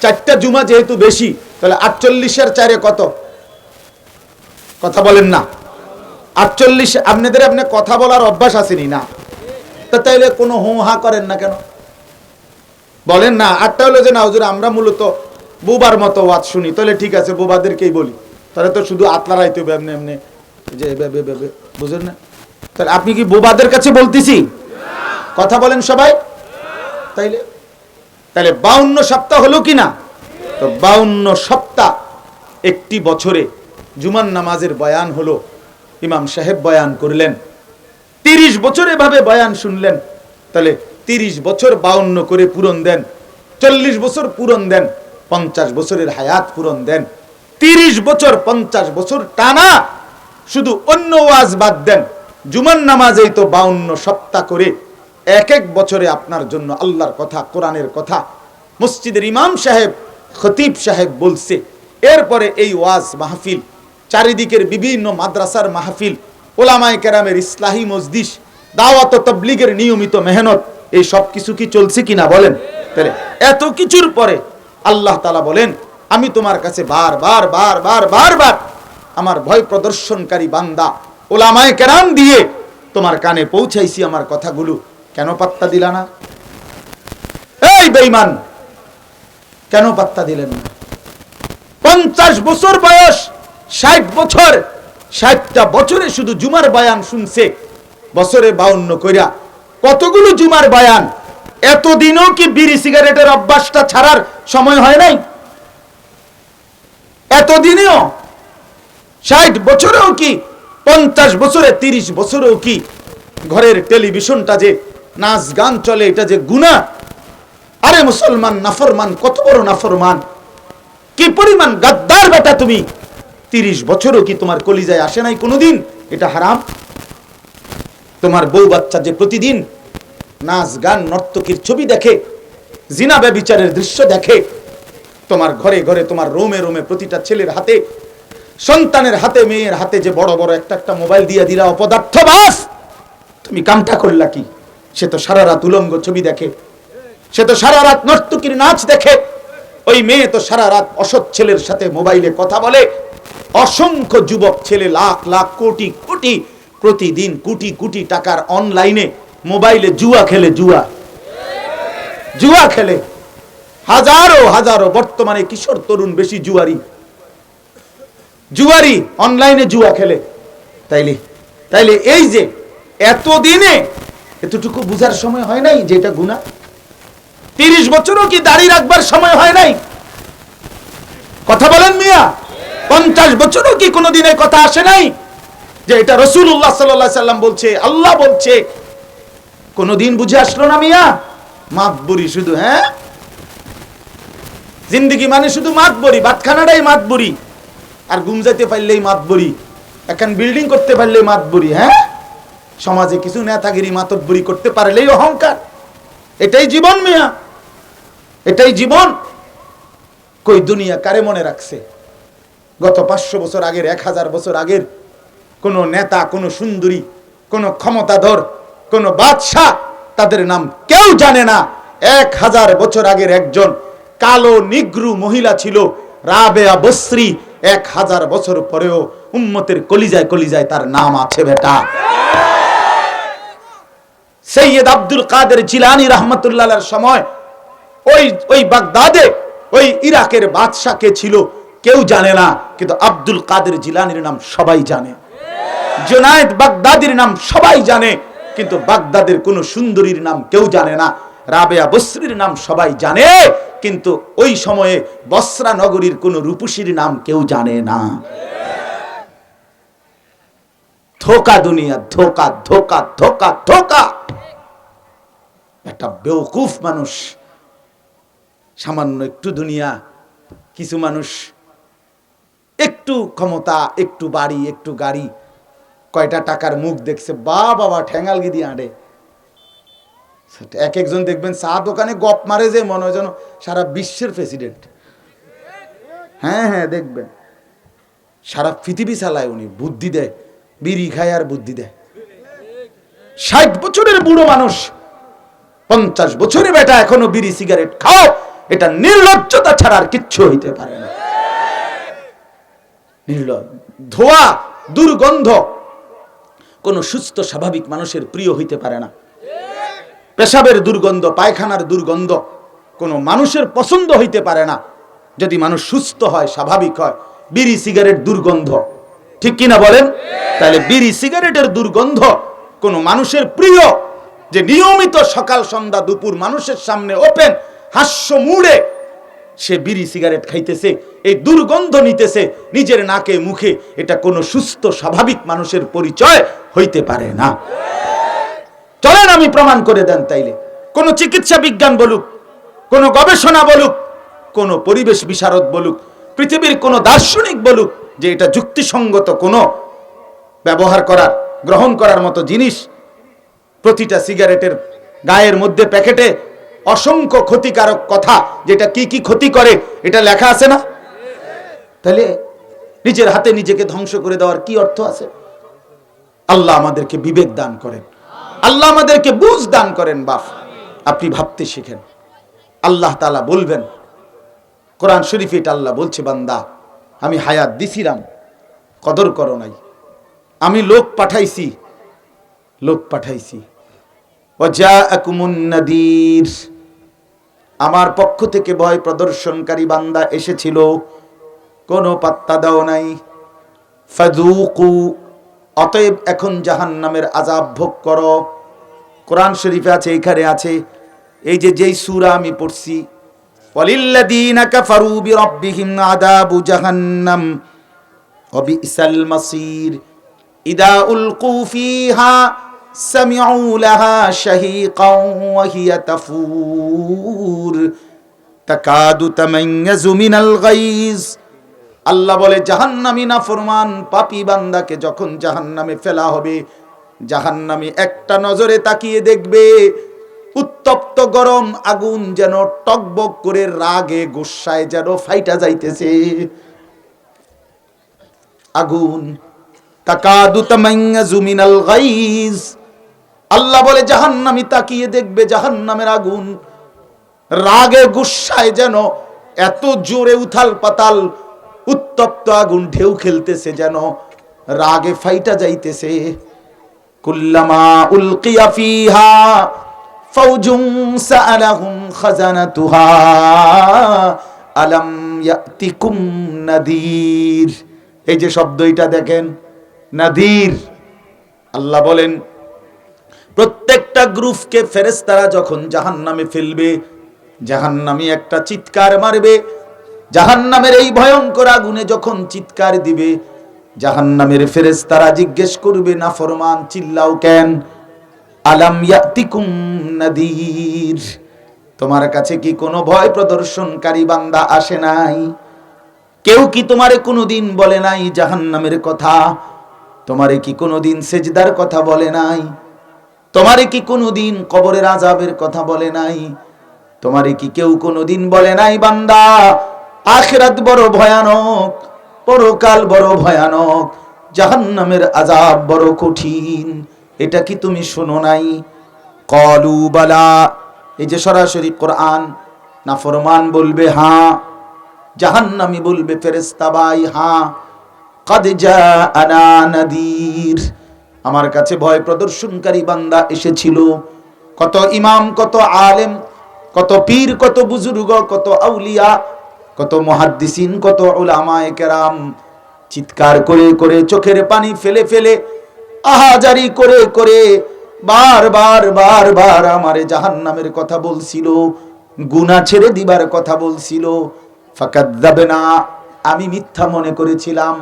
4টা জুমা যেহেতু বেশি, তাহলে 48-এর 4-এ কত? কথা বলেন না? 48। আপনাদের কথা বলার অভ্যাস আসেনি না? তা তাইলে কোনো হো হা করেন না কেন? বলেন না। 8টা হলো যে না হুজুর আমরা মূলত বোবার মতো ওয়াজ শুনি, তাহলে ঠিক আছে বোবাদেরকেই বলি, তাহলে তো শুধু আতলারাইতে হবে এমনি এমনি, যে বুঝেন না? তাহলে আপনি কি বোবাদের কাছে বলতেছি? কথা বলেন সবাই। তাইলে 52 সপ্তাহ হলো কি না? তো 52 সপ্তাহ একটি বছরে জুমার নামাজের বয়ান হলো, ইমাম সাহেব বয়ান করলেন, 30 বছর এভাবে বয়ান শুনলেন, তাহলে 30 বছর 52 করে পূরণ দেন, 40 বছর পূরণ দেন, 50 বছরের হায়াত পূরণ দেন। 30 বছর 50 বছর টানা শুধু অন্য ওয়াজ বাদ দেন, জুমার নামাজেই তো 52 সপ্তাহ করে এক এক বছরে আপনার জন্য আল্লাহর কথা, কোরআনের কথা মসজিদের ইমাম সাহেব, খতিব সাহেব বলছে। এরপরে এই ওয়াজ মাহফিল, চারিদিকের বিভিন্ন মাদ্রাসার মাহফিল, ওলামায়ে কেরামের ইসলাহি মজলিস, দাওয়াত ও তাবলীগের নিয়মিত মেহনত, এই সব কিছু কি চলছে কিনা বলেন? তাহলে এত কিছুর পরে আল্লাহ তাআলা বলেন, আমি তোমার কাছে বারবার বারবার বারবার আমার ভয় প্রদর্শনকারী বান্দা ওলামায়ে কেরাম দিয়ে তোমার কানে পৌঁছাইছি আমার কথাগুলো, কেন পাত্তা দিলা না? এই বেঈমান, কেন পাত্তা দিলেন না? 50 বছর বয়স, 60 বছর, 60টা বছরে শুধু জুমার বয়ান শুনছে, বছরে 52 কইরা কতগুলো জুমার বয়ান। এতদিনও কি বিড়ি সিগারেটের অভ্যাসটা ছাড়ার সময় হয় নাই? এতদিনেও 60 বছরেও কি, 50 বছরে, 30 বছরেও কি ঘরের টেলিভিশনটা যে নাচ গান চলে, এটা যে গুনাহ? আরে মুসলমান নাফরমান, কত বড় নাফরমান, কি পরিমাণ গাদ্দার বেটা তুমি! 30 বছরও কি তোমার কলিজায় আসে নাই কোনোদিন এটা হারাম? তোমার বউ বাচ্চা যে প্রতিদিন নাচ গান নর্তকীর ছবি দেখে, জিনা ব্যভিচারের দৃশ্য দেখে, তোমার ঘরে ঘরে, তোমার রোমে রোমে প্রতিটা ছেলের হাতে, সন্তানের হাতে, মেয়ের হাতে যে বড় বড় একটা একটা মোবাইল দিয়ে দিলা, অপদার্থবাস! তুমি কামটা করলা কি? সে তো সারা রাত উলঙ্গ ছবি দেখে, সে তো সারা রাত নর্তকীর নাচ দেখে, ওই মেয়ে তো সারা রাত অসৎ ছেলের সাথে মোবাইলে কথা বলে। অসংখ্য যুবক ছেলে, লাখ লাখ কোটি কোটি, প্রতিদিন কোটি কোটি টাকার অনলাইনে মোবাইলে জুয়া খেলে, জুয়া খেলে। হাজারো হাজারো বর্তমানে কিশোর তরুণ বেশি জুয়ারি অনলাইনে জুয়া খেলে। তাইলে এই যে এতদিনে এতটুকু বুঝার সময় হয় নাই যে এটা গুনাহ? 30 বছরও কি দাড়ি রাখবার সময় হয় নাই? কথা বলেন মিয়া। 50 বছরও কি কোনোদিন এই কথা আসে নাই যে এটা রাসূলুল্লাহ সাল্লাল্লাহু আলাইহি সাল্লাম বলছে, আল্লাহ বলছে? কোনোদিন বুঝে আসলো না মিয়া? মাতবুরি শুধু, হ্যাঁ, জিন্দেগি মানে শুধু মাতবরি, বাতখানাটাই মাতবরি, আর ঘুম যাইতে পারলেই মাতবরি, এখন বিল্ডিং করতে পারলেই মাতবরি, হ্যাঁ, সমাজে কিছু নেতাগিরি মাতব্বরি করতে পারলেই অহংকার। এটাই জীবন মিয়া, এটাই জীবন। কই দুনিয়া কারে মনে রাখছে? গত 500 বছর আগের, 1000 বছর আগের কোন নেতা, কোন সুন্দরী, কোন ক্ষমতাধর, কোন বাদশাহ, তাদের নাম কেউ জানে না। 1000 বছর আগের একজন কালো নিগ্রু মহিলা ছিল, রাবেয়া বসরি। 1000 বছর পরেও উম্মতের কলিজায় কলিজায় তার নাম আছে বেটা। সৈয়দ আব্দুল কাদের জিলানী রাহমাতুল্লাহ আলাইহির সময় ওই বাগদাদে ওই ইরাকের বাদশা কে ছিল কেউ জানে না, কিন্তু আব্দুল কাদের জিলানীর নাম সবাই জানে। জুনায়েদ বাগদাদির নাম সবাই জানে, কিন্তু বাগদাদের কোন সুন্দরীর নাম কেউ জানে না। রাবেয়া বসরির নাম সবাই জানে, কিন্তু ওই সময়ে বসরা নগরীর কোন রূপসীর নাম কেউ জানে না। ধোকা দুনিয়া, ধোকা ধোকা ধোকা ধোকা। একটা বেওকুফ মানুষ, সামান্য একটু দুনিয়া, কিছু মানুষ একটু ক্ষমতা, একটু বাড়ি, একটু গাড়ি, কয়টা টাকার মুখ দেখছে, বাবা ঠ্যাঙ্গাল গিয়ে দিয়ে আঁটে। এক একজন দেখবেন চা দোকানে গপ মারে যে মনে হয় যেন সারা বিশ্বের প্রেসিডেন্ট। হ্যাঁ হ্যাঁ, দেখবেন সারা পৃথিবী চালায় উনি, বুদ্ধি দেয়, বিড়ি খায় আর বুদ্ধি দেয়। 60 বছরের বুড়ো মানুষ, 50 বছরে বেটা এখনো বিড়ি সিগারেট খাও, এটা নির্লজ্জতা ছাড়া আর কিচ্ছু হইতে পারে না। নির্লজ্জ, ধোয়া, দুর্গন্ধ কোন সুস্থ স্বাভাবিক মানুষের প্রিয় হইতে পারে না। পেশাবের দুর্গন্ধ, পায়খানার দুর্গন্ধ কোন মানুষের পছন্দ হইতে পারে না, যদি মানুষ সুস্থ হয়, স্বাভাবিক হয়। বিড়ি সিগারেট দুর্গন্ধ, ঠিক কিনা বলেন? তাহলে বিড়ি সিগারেটের দুর্গন্ধ কোন মানুষের প্রিয়, যে নিয়মিত সকাল সন্ধ্যা দুপুর মানুষের সামনে ওপেন হাস্য মুড়ে সে বিড়ি সিগারেট খাইতেছে, এই দুর্গন্ধ নিতেছে নিজের নাকে মুখে, এটা কোনো সুস্থ স্বাভাবিক মানুষের পরিচয় হইতে পারে না। চলেন আমি প্রমাণ করে দেন তাইলে। কোন চিকিৎসা বিজ্ঞান বলুক, কোন গবেষণা বলুক, কোন পরিবেশ বিশারদ বলুক, পৃথিবীর কোন দার্শনিক বলুক যে এটা যুক্তিসঙ্গত কোন ব্যবহার করার, গ্রহণ করার মতো জিনিস। প্রতিটা সিগারেটের গায়ের মধ্যে প্যাকেটে অসংখ্য ক্ষতিকারক কথা, যেটা কি কি ক্ষতি করে এটা লেখা আছে না? তাহলে নিজের হাতে নিজেকে ধ্বংস করে দেওয়ার কি অর্থ আছে? আল্লাহ আমাদেরকে বিবেক দান করেন, আল্লাহ আমাদেরকে বুঝ দান করেন। বাপ, আপনি ভাবতে শিখেন। আল্লাহ তাআলা বলবেন, কোরআন শরীফে এটা আল্লাহ বলছে, বান্দা আমি হায়াত দিছিলাম, কদর করো নাই। আমি লোক পাঠাইছি, ওয়াজাআকুমুন নাদির, আমার পক্ষ থেকে ভয় প্রদর্শনকারী বান্দা এসেছিল, কোনো পাত্তা দাও নাই। ফাযুকু, অতএব এখন জাহান্নামের আযাব ভোগ করো। কোরআন শরীফে আছে, এখানে আছে, এই যে যেই সূরা আমি পড়ছি, ওয়ালিল্লাযীনা কাফারু বিরাব্বিহিম আযাবু জাহান্নাম ওয়া বিসাল মাসীর ইদা উলকু ফিহা সামিউ লাহা শাহীকান ওয়া হিয়া তাফুর তাকাদু তামাইয়াজু মিনাল গায়জ। আল্লাহ বলে, জাহান্নামী নাফরমান পাপী বান্দাকে যখন জাহান্নামে ফেলা হবে, জাহান্নামী একটা নজরে তাকিয়ে দেখবে উত্তপ্ত গরম আগুন যেন টকবক করে রাগে গোসায় যেন ফাইটা যাইতেছে আগুন। তাকাদু তামাইয়াজু মিনাল গায়জ। আল্লাহ বলে, জাহান্নামী তাকিয়ে দেখবে জাহান্নামের আগুন রাগে গুসায় যেন এত জোরে উথাল পাতাল উত্তপ্ত আগুন ঢেউ খেলতেছে, যেন রাগে ফাইটা যাইতেছে। কুল্লামা উলকিয়া ফিহা ফাওজুন সাআলাহুম খাজানাতুহা আলাম ইয়াতিকুম নাদির। এই যে শব্দ এটা দেখেন, নাদির। আল্লাহ বলেন, প্রত্যেকটা গ্রুপকে ফেরেশতারা যখন জাহান্নামে ফেলবে, জাহান্নামী একটা চিৎকার মারবে। জাহান্নামের এই ভয়ঙ্কর আগুনে যখন চিৎকার দিবে, জাহান্নামের ফেরেশতারা জিজ্ঞেস করবে, নাফরমান চিল্লাও কেন? আলাম ইয়াতিকুম নাদির, তোমার কাছে কি কোনো ভয় প্রদর্শনকারী বান্দা আসে নাই? কেউ কি তোমারে কোনোদিন বলে নাই জাহান্নামের কথা? তোমারে কি কোনোদিন সেজদার কথা বলে নাই? তোমারে কি কোনোদিন কবরের আযাবের কথা বলে নাই? তোমারে কি কেউ কোনোদিন বলে নাই, বান্দা আখিরাত বড় ভয়ানক, পরকাল বড় ভয়ানক, জাহান্নামের আযাব বড় কঠিন, এটা কি তুমি শোনো নাই? ক্বালু বালা, এই যে সরাসরি কোরআন। নাফরমান বলবে হ্যাঁ, জাহান্নামী বলবে ফেরেশতা ভাই হ্যাঁ, কাদ জাআনা নাদির, আমার কাছে ভয় প্রদর্শনকারী বান্দা এসেছিল। কত ইমাম, কত আলেম, কত পীর, কত বুজুর্গ, কত আউলিয়া, কত মুহাদ্দিসিন, কত উলামায়ে কেরাম চিৎকার করে করে, চোখের পানি ফেলে ফেলে, আহাজারি করে করে বারবার বারবার আমারে জাহান্নামের কথা বলছিল, গুনাহ ছেড়ে দিবার কথা বলছিল। ফাকাযযাবনা, আমি মিথ্যা মনে করেছিলাম।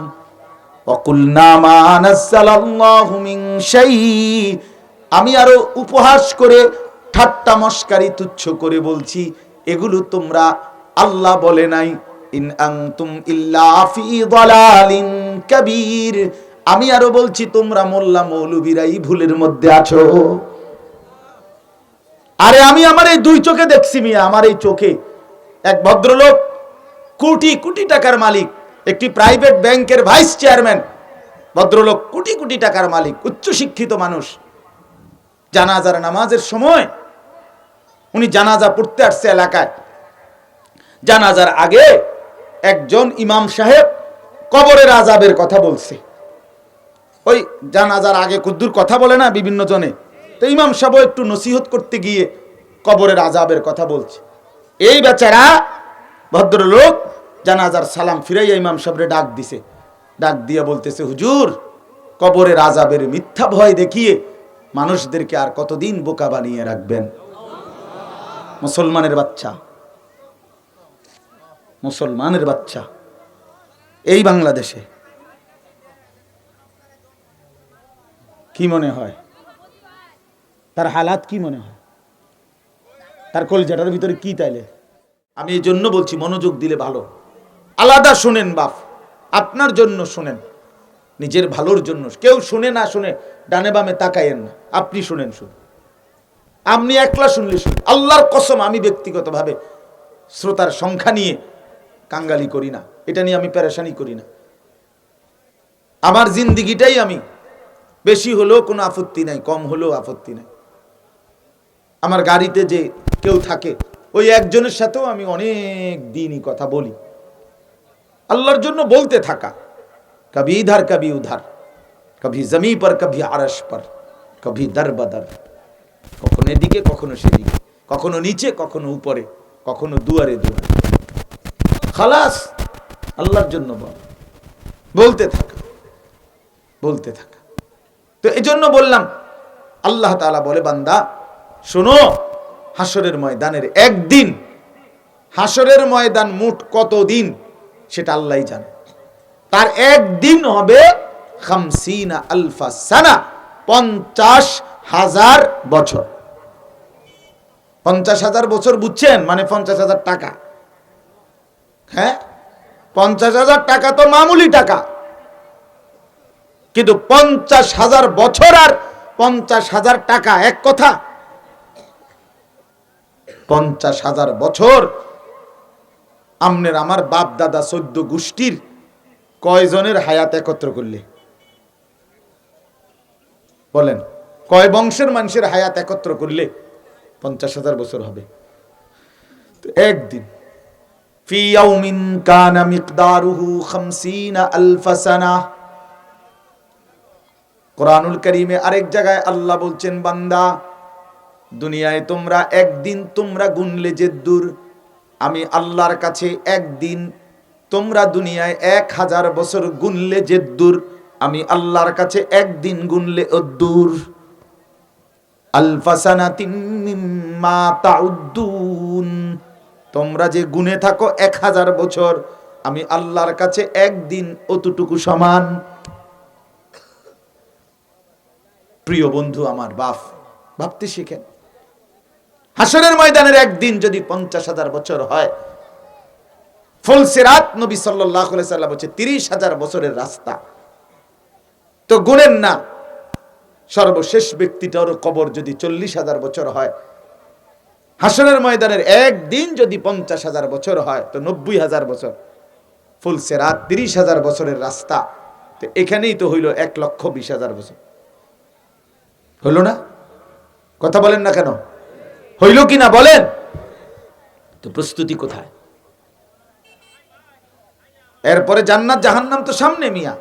ওয়াকুলনা মা নাযালাল্লাহু মিন শাই, আমি আরো উপহাস করে, ঠাট্টা মশকারি তুচ্ছ করে বলছি, এগুলো তোমরা আল্লাহ বলে নাই। ইন আনতুম ইল্লা ফি দালালিন কাবীর, আমি আরো বলছি তোমরা মোল্লা মৌলবীরাই ভুলের মধ্যে আছো। আরে আমি আমার এই দুই চোখে দেখছি মিয়া, আমার এই চোখে এক ভদ্রলোক, কোটি কোটি টাকার মালিক, একটি প্রাইভেট ব্যাংকের ভাইস চেয়ারম্যান, ভদ্রলোক কোটি কোটি টাকার মালিক, উচ্চ শিক্ষিত মানুষ। জানাজার নামাজের সময় উনি জানাজা পড়তে আসছে এলাকায়। জানাজার আগে একজন ইমাম সাহেব কবরের আযাবের কথা বলছে। ওই জানাজার আগে কুদ্দুর কথা বলে না বিভিন্ন জনে, তো ইমাম সাহেব একটু নসিহত করতে গিয়ে কবরের আযাবের কথা বলছে। এই বেচারা ভদ্রলোক জানাজার সালাম ফিরাইয়া ইমাম সাহেবরে ডাক দিছে, ডাক দিয়ে বলতেছে, হুজুর কবরের আযাবের মিথ্যা ভয় দেখিয়ে মানুষদেরকে আর কতদিন বোকা বানিয়ে রাখবেন? মুসলমানের বাচ্চা, মুসলমানের বাচ্চা এই বাংলাদেশে কি মনে হয়? তার হালাত কি মনে হয়? তার কলজাটার ভিতরে কি তাইলে? আমি এই জন্য বলছি মনোযোগ দিলে ভালো। আলাদা শুনেন বাপ, আপনার জন্য শুনেন, নিজের ভালোর জন্য। কেউ শুনে না শুনে ডানে বামে তাকাইয়েন না, আপনি শুনেন। শুধু আপনি একলা শুনলে শুনুন। আল্লাহর কসম, আমি ব্যক্তিগতভাবে শ্রোতার সংখ্যা নিয়ে কাঙ্গালি করি না, এটা নিয়ে আমি পেরেশানি করি না। আমার জিন্দিগিটাই আমি, বেশি হলেও কোনো আপত্তি নাই, কম হলেও আপত্তি নাই। আমার গাড়িতে যে কেউ থাকে, ওই একজনের সাথেও আমি অনেক দিনই কথা বলি। আল্লাহর জন্য বলতে থাকা, কবি ইধার কবি উধার, কবি জমি পর কবি আরশ পর, কবি দর বদর, কখনো এদিকে কখনো সেদিকে, কখনো নিচে কখনো উপরে, কখনো দুয়ারে দুয়ারে। খালাস, আল্লাহর জন্য বলতে থাকা, বলতে থাকা। তো এই জন্য বললাম, আল্লাহ তাআলা বলে, বান্দা শোনো, হাসরের ময়দানের একদিন, হাসরের ময়দান মোট কত দিন সেটা আল্লাহই জানে। তার একদিন হবে 50 আলফা সানা, 50,000 বছর। 50,000 বছর বুঝছেন? মানে 50,000 টাকা। হ্যাঁ, 50,000 টাকা তো মামুলি টাকা, কিন্তু 50,000 বছর আর 50,000 টাকা এক কথা? 50,000 বছর আমনের আমার বাপ দাদা 14 গোষ্ঠীর কয়জনের হায়াত একত্র করলে বলেন, কয় বংশের মানুষের হায়াত একত্র করলে 50,000 বছর হবে? তো একদিন, ফি ইয়াউমিন কানা মিকদারুহু 50 আলফা সানা। কোরআনুল কারীমে আরেক জায়গায় আল্লাহ বলছেন, বান্দা দুনিয়ায় তোমরা একদিন তোমরা গুনলে যে দূর, আমি আল্লাহর কাছে একদিন তোমরা দুনিয়ায় 1000 বছর গুনলে যে দূর, আমি আল্লাহর কাছে একদিন গুনলে অদ্দূর। আলফা সানাতিন মিম্মা তাউদ্দুন, তোমরা যে গুনে থাকো 1000 বছর, আমি আল্লাহর কাছে একদিন অতটুকু সমান। প্রিয় বন্ধু আমার, ভাবতে শিখেন। হাসরের ময়দানের একদিন যদি 50,000 বছর হয়, ফুলসিরাত নবী সাল্লাল্লাহু আলাইহি সাল্লাম বলেছে 30,000 বছরের রাস্তা। তো গুনেন না, সর্বশেষ ব্যক্তিটার কবর যদি 40,000 বছর হয়, হাসরের ময়দানের একদিন যদি 50,000 বছর হয়, তো 90,000 বছর। ফুলসিরাত 30,000 বছরের রাস্তা, তো এখানেই তো হইল 1,20,000 বছর। হইল না? কথা বলেন না কেন? হইল কি না বলেন? তো প্রস্তুতি কোথায়? এরপরে জান্নাত জাহান্নাম তো সামনে মিয়া,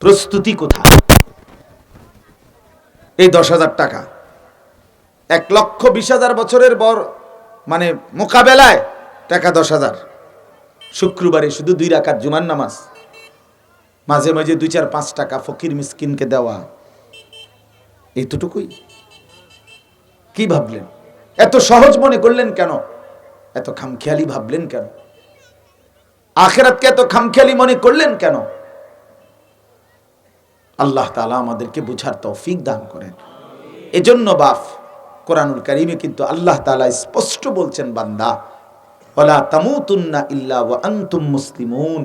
প্রস্তুতি কোথায়? এই 10,000 টাকা 1,20,000 বছরের বর মানে মোকাবেলায় টাকা 10,000। শুক্রবারে শুধু 2 রাকাত জুমার নামাজ, মাঝে মাঝে 2, 4, 5 টাকা ফকির মিসকিনকে দেওয়া, এইটুকুই। কি ভাবলেন? এত সহজ মনে করলেন কেন? এত খামখেয়ালি ভাবলেন কেন? আখিরাতকে এত খামখেয়ালি মনে করলেন কেন? আল্লাহ তাআলা আমাদেরকে বুঝার তৌফিক দান করেন। এজন্য কোরআনুল কারীমে কিন্তু আল্লাহ তাআলা স্পষ্ট বলছেন, বান্দা ওয়ালা তামুতুন্না ইল্লা ওয়া আনতুম মুসলিমুন।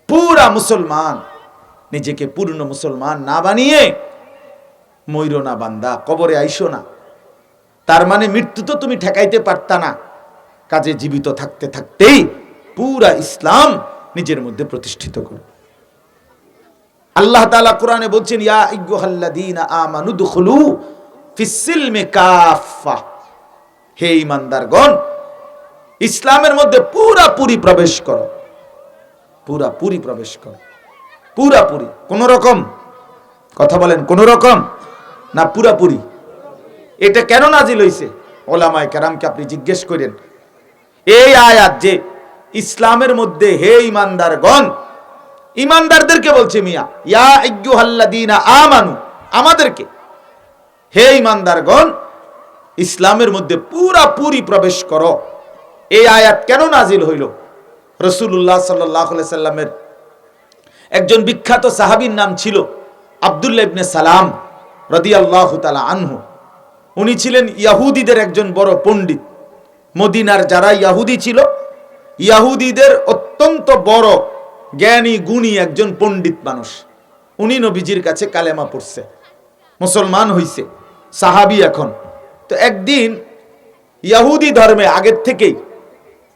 পুরা মুসলমান, নিজেকে পূর্ণ মুসলমান না বানিয়ে মইরো না বান্দা, কবরে আইসো না। তার মানে মৃত্যু তো তুমি ঠেকাইতে পারতা না, কাজে জীবিত থাকতে থাকতেই পুরা ইসলাম নিজের মধ্যে প্রতিষ্ঠিত করো। আল্লাহ তাআলা কোরআনে বলছেন, ইয়া আইয়ুহাল্লাযীনা আমানু দুখুলু ফিস-সিলমি কাফা, হে ঈমানদারগণ ইসলামের মধ্যে পুরাপুরি প্রবেশ করো, পুরাপুরি প্রবেশ করো, পুরাপুরি। কোন রকম? কথা বলেন, কোন রকম না পুরাপুরি? এটা কেন নাজিল হইছে? ওলামায়ে কেরামকে আপনি জিজ্ঞেস করেন। এই আয়াত যে ইসলামের মধ্যে হে ঈমানদারগণ, ঈমানদারদেরকে বলছে মিয়া, ইয়া আইয়ুহাল্লাযীনা আমানু, আমাদেরকে, হে ঈমানদারগণ ইসলামের মধ্যে পুরাপুরি প্রবেশ করো। এই আয়াত কেন নাজিল হইল? রাসূলুল্লাহ সাল্লাল্লাহু আলাইহি সাল্লামের একজন বিখ্যাত সাহাবীর নাম ছিল আব্দুল্লাহ ইবনে সালাম রাদিয়াল্লাহু তাআলা আনহু। উনি ছিলেন ইয়াহুদীদের একজন বড় পণ্ডিত। মদিনার যারা ইয়াহুদি ছিল, ইয়াহুদীদের অত্যন্ত বড় জ্ঞানী গুণী একজন পণ্ডিত মানুষ। উনি নবীজির কাছে কালেমা পড়ছে, মুসলমান হইছে, সাহাবী এখন। তো একদিন ইয়াহুদি ধর্মে আগের থেকেই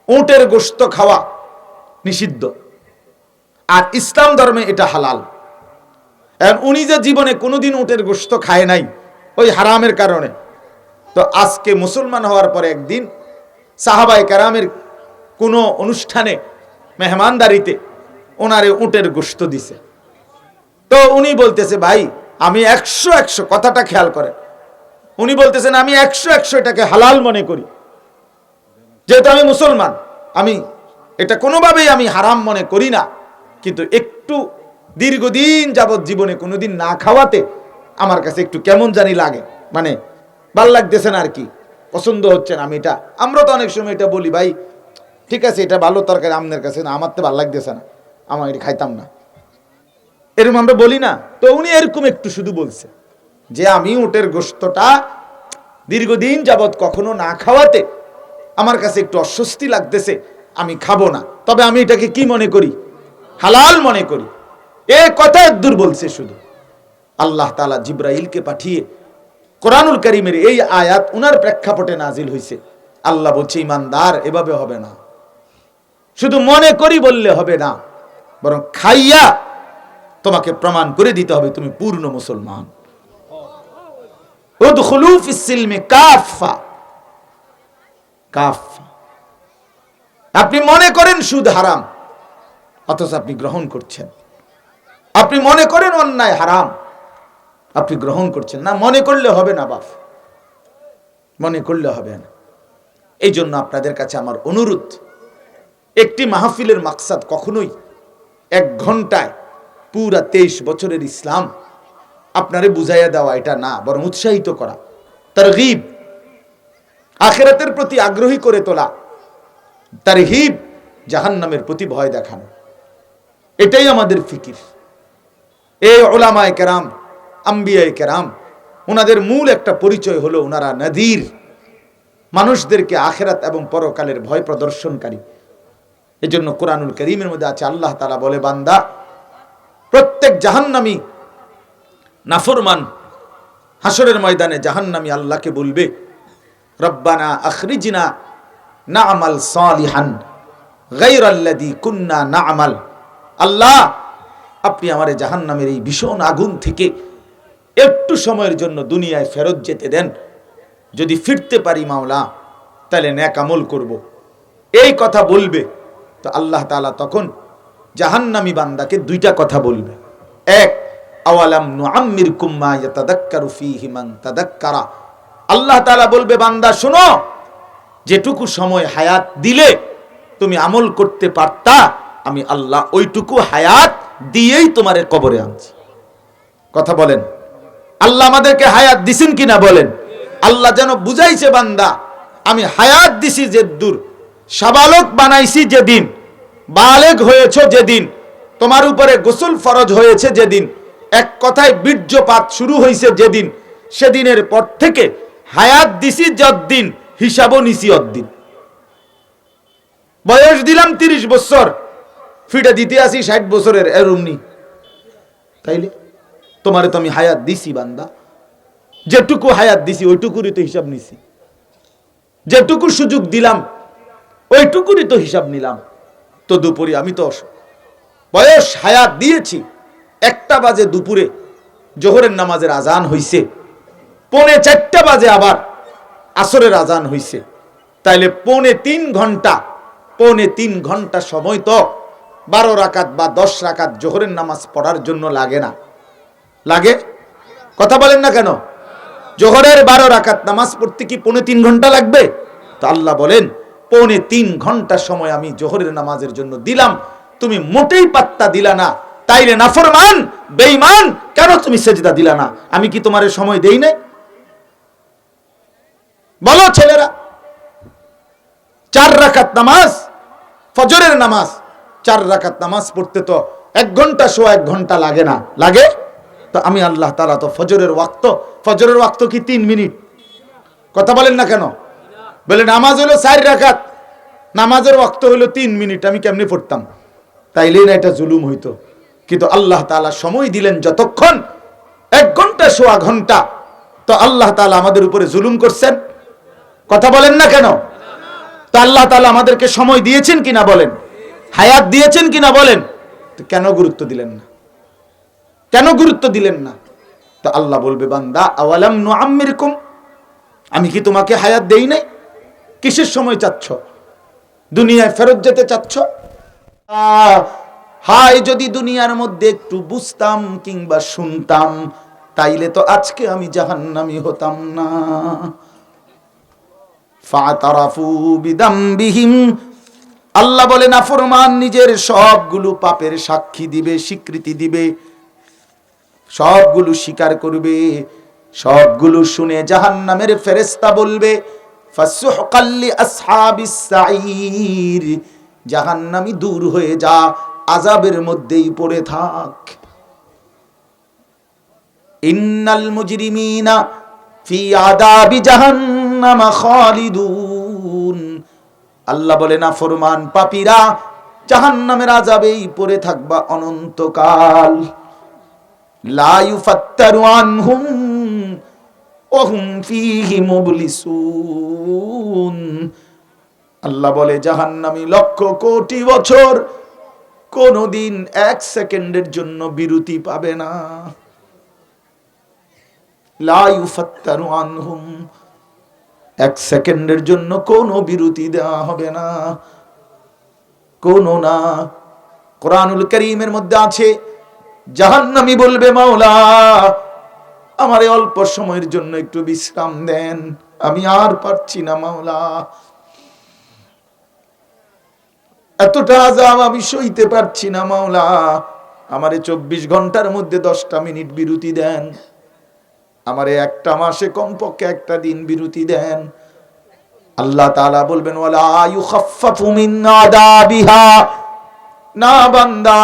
উটের গোশত খাওয়া নিষিদ্ধ, আর ইসলাম ধর্মে এটা হালাল। এখন উনি যে জীবনে কোনোদিন উটের গোশত খায় নাই ওই হারামের কারণে, তো আজকে মুসলমান হওয়ার পরে একদিন সাহাবায়ে কেরামের কোনো অনুষ্ঠানে মেহমানদারিতে ওনারে উটের গোশত দিছে। তো উনি বলতেছে, ভাই আমি 100 কথাটা খেয়াল করে, উনি বলতেছেন আমি 100 এটাকে হালাল মনে করি, যেহেতু আমি মুসলমান, আমি এটা কোনোভাবেই আমি হারাম মনে করি না, কিন্তু একটু দীর্ঘদিন যাবৎ জীবনে কোনোদিন না খাওয়াতে আমার কাছে একটু কেমন জানি লাগে, মানে ভাল লাগতেছে না আর কি, পছন্দ হচ্ছে না। আমরা তো অনেক সময় এটা বলি, ভাই ঠিক আছে এটা ভালো তরকারি আপনার কাছে, না আমার তো ভাল লাগতেছে না, আমার এটা খাইতাম না, এরকম আমরা বলি না? তো উনি এরকম একটু শুধু বলছে যে আমি উটের গোশতটা দীর্ঘদিন যাবৎ কখনো না খাওয়াতে আমার কাছে একটু অস্বস্তি লাগতেছে, আমি খাবো না, তবে আমি এটাকে কি মনে করি? হালাল মনে করি। এই কথা দূর বলছে শুধু। আল্লাহ তাআলা জিবরাইলকে পাঠিয়ে কোরআনুল কারীমের এই আয়াত উনার প্রেক্ষাপটে নাজিল হয়েছে। আল্লাহ বলছে, ইমানদার এভাবে হবে না, শুধু মনে করি বললে হবে না, বরং খাইয়া তোমাকে প্রমাণ করে দিতে হবে তুমি পূর্ণ মুসলমান। উদখুলু ফিস সিলমি কাফা, কাফা। আপনি মনে করেন সুদ হারাম, অথচ আপনি গ্রহণ করছেন। আপনি মনে করেন অন্যায় হারাম, আপনি গ্রহণ করছেন না। মনে করলে হবে না বাপ, মনে করলে হবে না। এই জন্য আপনাদের কাছে আমার অনুরোধ, একটি মাহফিলের মাকসাদ কখনোই 1 ঘন্টায় পুরা 23 বছরের ইসলাম আপনারে বুঝাইয়া দেওয়া এটা না, বরং উৎসাহিত করা, তারগীব, আখিরাতের প্রতি আগ্রহী করে তোলা, তারহিব, জাহান্নামের প্রতি ভয় দেখানো, এটাই আমাদের ফিকির। এই উলামায়ে কেরাম, আম্বিয়ায়ে কেরাম, ওনাদের মূল একটা পরিচয় হলো ওনারা নাযীর, মানুষদেরকে আখিরাত এবং পরকালের ভয় প্রদর্শনকারী। এজন্য কোরআনুল কারীমের মধ্যে আছে, আল্লাহ তাআলা বলে, বান্দা প্রত্যেক জাহান্নামী নাফরমান হাসরের ময়দানে জাহান্নামী আল্লাহকে বলবে, রব্বানা আখরিজনা না'মাল সালিহান গায়রাল্লাযী কুন্না না'মাল। আল্লাহ আপনি আমারে জাহান্নামের এই ভীষণ আগুন থেকে একটু সময়ের জন্য দুনিয়ায় ফেরত যেতে দেন, যদি ফিরতে পারি মাওলা তাহলে নেক আমল করব। এই কথা বলবে তো আল্লাহ তাআলা তখন জাহান্নামী বান্দাকে 2টা কথা বলবে। এক, আওয়ালাম নুআম্মিরকুম মা ইয়াতাযাক্কারু ফীহি মান তাযাক্কারা। আল্লাহ তাআলা বলবে, বান্দা শোনো, যেটুকু সময় হায়াত দিলে তুমি আমল করতে পারতা, আমি আল্লাহ ওইটুকু হায়াত দিয়েই তোমারে কবরে আনছি। কথা বলেন, আল্লাহ আমাদেরকে হায়াত দিছেন কিনা বলেন? আল্লাহ যেন বুঝাইছে, বান্দা আমি হায়াত দিছি যেদূর, সাবালক বানাইছি যেদিন, বালেগ হয়েছ যেদিন, তোমার উপরে গোসল ফরজ হয়েছে যেদিন, এক কথায় বীর্যপাত শুরু হয়েছে যেদিন, সেদিনের পর থেকে হায়াত দিছি যতদিন, হিসাবও নিছি অতদিন। বয়স দিলাম 30 বছর, ফিটা দিতে আসি 60 বছরের, এরুমনি তাইলে তোমারে তো আমি হায়াত দিছি বান্দা, যেটুকু হায়াত দিছি ওইটুকুরই তো হিসাব নিছি, যেটুকু সুযোগ দিলাম ওইটুকুরই তো হিসাব নিলাম। তো দুপুরে আমি তো বয়স হায়াত দিয়েছি, 1টা বাজে দুপুরে জোহরের নামাজের আজান হইছে, 3:45 বাজে আবার আসরের আজান হইছে, তাইলে 3.25 ঘন্টা, 3.25 ঘন্টা সময় তো 12 রাকাত বা 10 রাকাত জোহরের নামাজ পড়ার জন্য লাগে না? লাগে? কথা বলেন না কেন? জোহরের 12 রাকাত নামাজ পড়তে কি 3.25 ঘন্টা লাগবে? তো আল্লাহ বলেন, 3.25 ঘন্টা সময় আমি জোহরের নামাজের জন্য দিলাম, তুমি মোটেই পাত্তা দিলা না, তাইলে নাফরমান, বেঈমান, কেন তুমি সেজদা দিলা না? আমি কি তোমার সময় দেই নাই? বলো ছেলেরা, 4 রাকাত নামাজ, ফজরের নামাজ, 4 রাকাত নামাজ পড়তে তো 1 ঘন্টা, 1 ঘন্টা লাগে না? লাগে? তো আমি আল্লাহ তাআলা তো ফজরের ওয়াক্ত কি 3 মিনিট? কথা বলেন না কেন? বলে নামাজ হলো 4 রাকাত, নামাজের ওয়াক্ত হলো 3 মিনিট, আমি কেমনে পড়তাম? তাইলে না এটা জুলুম হইতো। কিন্তু আল্লাহ তাআলা সময় দিলেন যতক্ষণ, 1 ঘন্টা সোয়া ঘন্টা, তো আল্লাহ তাআলা আমাদের উপরে জুলুম করছেন? কথা বলেন না কেন? তো আল্লাহ তাআলা আমাদেরকে সময় দিয়েছেন কিনা বলেন? হায়াত দিয়েছেন কিনা বলেন? তো কেন গুরুত্ব দিলেন না? কেন গুরুত্ব দিলেন না? তো আল্লাহ বলবে, বান্দা আওয়ালাম নুআম্মিরকুম, আমি কি তোমাকে হায়াত দেই নাই? কিসের সময় চাচ্ছ? দুনিয়ায় ফেরত যেতে চাচ্ছ? হায় যদি দুনিয়ার মধ্যে একটু বুঝতাম কিংবা শুনতাম, তাইলে তো আজকে আমি জাহান্নামী হতাম না। ফাতারাফু বিদামবিহিম, আল্লাহ বলে নাফরমান নিজের সবগুলো পাপের সাক্ষী দিবে, স্বীকৃতি দিবে, সবগুলো স্বীকার করবে। সবগুলো শুনে জাহান্নামের ফেরেশতা বলবে, ফাসুহকাল লিআসহাবিস সাঈর, জাহান্নামী দূর হয়ে যা, আযাবের মধ্যেই পড়ে থাক। ইন্নাল মুজরিমিনা ফি আযাবি জাহান্নাম খালিদুন, আল্লাহ বলে নাফরমান পাপীরা জাহান্নামের আযাবেই পড়ে থাকবা অনন্তকাল। লা ইউফাত্তারু আনহুম ওয়া হুম ফীহি মুবলিসুন, আল্লাহ বলে জাহান্নামী লক্ষ কোটি বছর কোনদিন 1 সেকেন্ডের জন্য বিরতি পাবে না। লা ইউফাত্তারু আনহুম, 1 সেকেন্ডের জন্য কোনো বিরতি দেওয়া হবে না, কোনো না। কোরআনুল কারীমের মধ্যে আছে, জাহান্নামী বলবে, মাওলা আমারে অল্প সময়ের জন্য একটু বিশ্রাম দেন, আমি আর পারছি না মাওলা, এতটা আযাব আমি সইতে পারছি না মাওলা, আমারে 24 ঘন্টার মধ্যে 10টা মিনিট বিরতি দেন, আমারে 1টা মাসে কমপক্ষে 1টা দিন বিরতি দেন। আল্লাহ তাআলা বলবেন, ওয়ালা ইউখাফফাফু মিন আযাবিহা, না বান্দা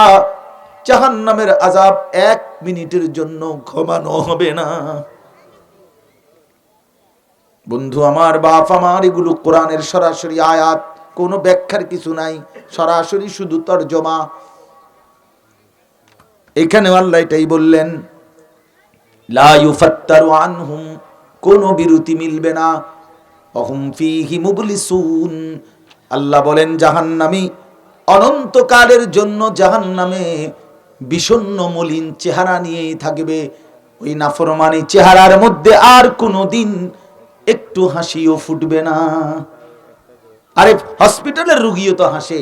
জাহান্নামের আযাব 1 মিনিটের জন্য ঘুমানো হবে না। বন্ধু আমার, বাপ আমার, এগুলো কোরআনের সরাসরি আয়াত, কোনো ব্যাখ্যার কিছু নাই, সরাসরি শুধু তরজমা। এখানে আল্লাহ এটাই বললেন, লা ইউফাত্তারু আনহুম, কোনো বিরতি মিলবে না, ওহুম ফীহি মুবলিসুন, আল্লাহ বলেন জাহান্নামী অনন্তকালের জন্য জাহান্নামে বিষণ্ণ মলিন চেহারা নিয়েই থাকবে। ওই নাফরমানি চেহারার মধ্যে আর কোনোদিন একটু হাসিও ফুটবে না। আরে হসপিটালের রোগীও তো হাসে,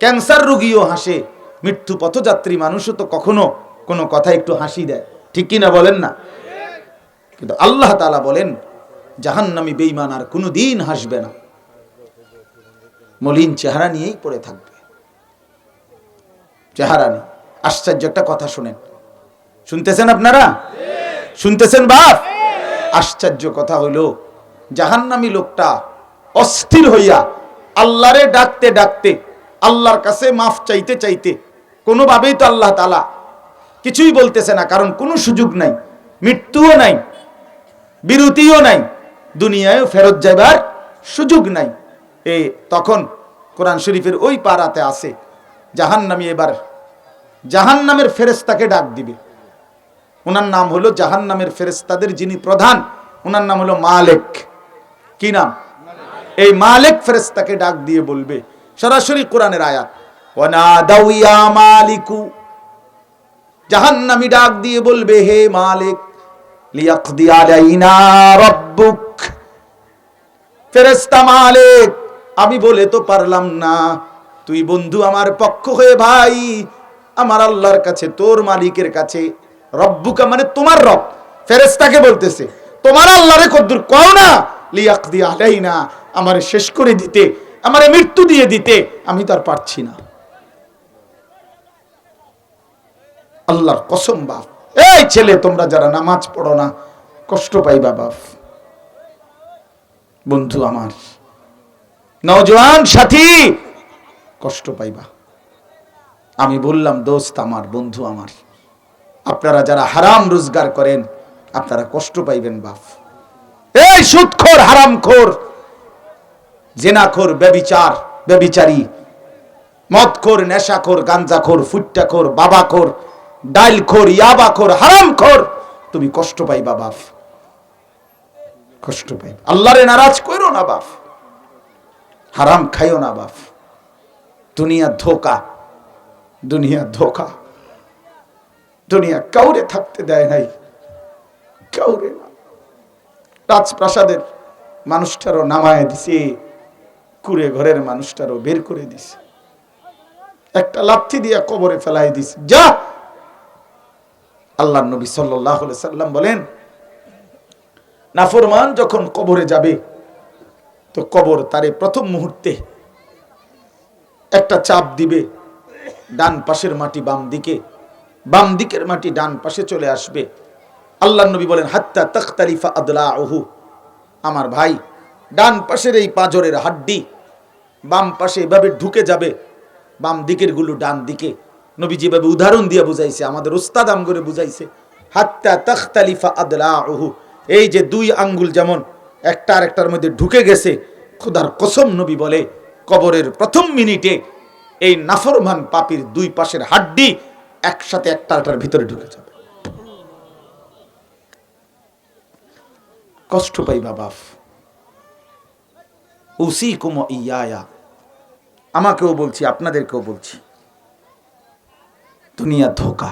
ক্যান্সার রোগীও হাসে, মৃত্যু পথযাত্রী মানুষও তো কখনো কোনো কথা একটু হাসি দেয়, ঠিক কিনা বলেন না? কিন্তু আল্লাহ তাআলা বলেন জাহান্নামী বেঈমান আর কোনোদিন হাসবে না, মলিন চেহারা নিয়েই পড়ে থাকবে, চেহারা নেই। আশ্চর্য একটা কথা শুনেন, শুনতেছেন আপনারা? শুনতেছেন বাপ? আশ্চর্য কথা হইল, জাহান্নামী লোকটা অস্থির হইয়া আল্লাহরে ডাকতে ডাকতে, আল্লাহর কাছে মাফ চাইতে চাইতে, কোনোভাবেই তো আল্লাহ তাআলা কিছুই বলতেছে না, কারণ কোনো সুযোগ নাই, মৃত্যুও নাই, বিরতিও নাই, দুনিয়ায় ফেরত যাবার সুযোগ নাই। এই তখন কোরআন শরীফের ওই পারাতে আছে, জাহান্নামী এবার জাহান্নামের ফেরেশতাকে ডাক দিবে। ওনার নাম হলো, জাহান্নামের ফেরেশতাদের যিনি প্রধান, ওনার নাম হলো মালিক। কি নাম? এই মালিক ফেরেশতাকে ডাক দিয়ে বলবে, সরাসরি কোরআনের আয়াত, ওয়ানাদাউ ইয়া মালিকু, জাহান্নামী ডাক দিয়ে বলবে, হে মালিক, লিয়াকদি আলাইনা রাব্বুক, ফেরেশতা মালিক আমি বলে তো পারলাম না, তুই বন্ধু আমার পক্ষ হয়ে ভাই আমার আল্লাহর কাছে, তোর মালিকের কাছে, রব্বুকা মানে তোমার রব, ফেরেশতাকে বলতেছে তোমার আল্লাহরে কদ্দুর কও না, লিয়াকদি আলাইনা, আমারে শেষ করে দিতে, আমারে মৃত্যু দিয়ে দিতে, আমি তো আর পারছি না। আল্লাহর কসম বাপ, এই ছেলে তোমরা যারা নামাজ পড়ো না কষ্ট পাইবা বাপ। বন্ধু আমার, নওজোয়ান সাথী কষ্ট পাইবা। আমি বললাম দোস্ত আমার, বন্ধু আমার, আপনারা যারা হারাম রোজগার করেন আপনারা কষ্ট পাইবেন বাপ। এই সুদখোর, হারামখোর, জিনাখোর, ব্যভিচারী, মদখোর, নেশাখোর, গাঞ্জাখোর, ফুট্টাখোর, বাবাখোর, ডাইলখোর, ইয়াবাখোর, হারামখোর, তুমি কষ্ট পাইবা বাপ, কষ্ট পাইবা। আল্লাহরে নারাজ কইরো না বাপ, হারাম খাইও না বাপ। দুনিয়া ধোকা, দুনিয়া ধোকা। দুনিয়া কাউরে থাকতে দেয় নাই, কাউরে না। রাজপ্রাসাদের মানুষটারও নামায় দিছে, কুড়ে ঘরের মানুষটারও বের করে দিছে, একটা লাথি দিয়া কবরে ফেলাই দিছে, যা। আল্লাহর নবী সাল্লাল্লাহু আলাইহি সাল্লাম বলেন, নাফরমান যখন কবরে যাবে তো কবর তারে প্রথম মুহূর্তে একটা চাপ দিবে, ডান পাশের মাটি বাম দিকে, বাম দিকের মাটি ডান পাশে চলে আসবে। আল্লাহর নবী বলেন, হাত্তা তাখতালিফা আদলাউহু, আমার ভাই ডান পাশের এই পাঁজরের হাড্ডি বাম পাশে এভাবে ঢুকে যাবে, বাম দিকের গুলো ডান দিকে। নবী যেভাবে উদাহরণ দিয়ে বুঝাইছে, আমাদের উস্তাদ আমগরে বুঝাইছে, হাত্তা তাখতালিফা আদলাউহু, এই যে দুই আঙ্গুল যেমন একটা আরেকটার মধ্যে ঢুকে গেছে, খোদার কসম নবী বলে কবরের প্রথম মিনিটে এই নাফরমান পাপীর দুই পাশের হাড্ডি একসাথে একটার ভিতরে ঢুকে যাবে। কষ্ট পাইবা বাপ। উসিকুম ইয়া, আমাকেও বলছি আপনাদেরকেও বলছি, দুনিয়া ধোকা,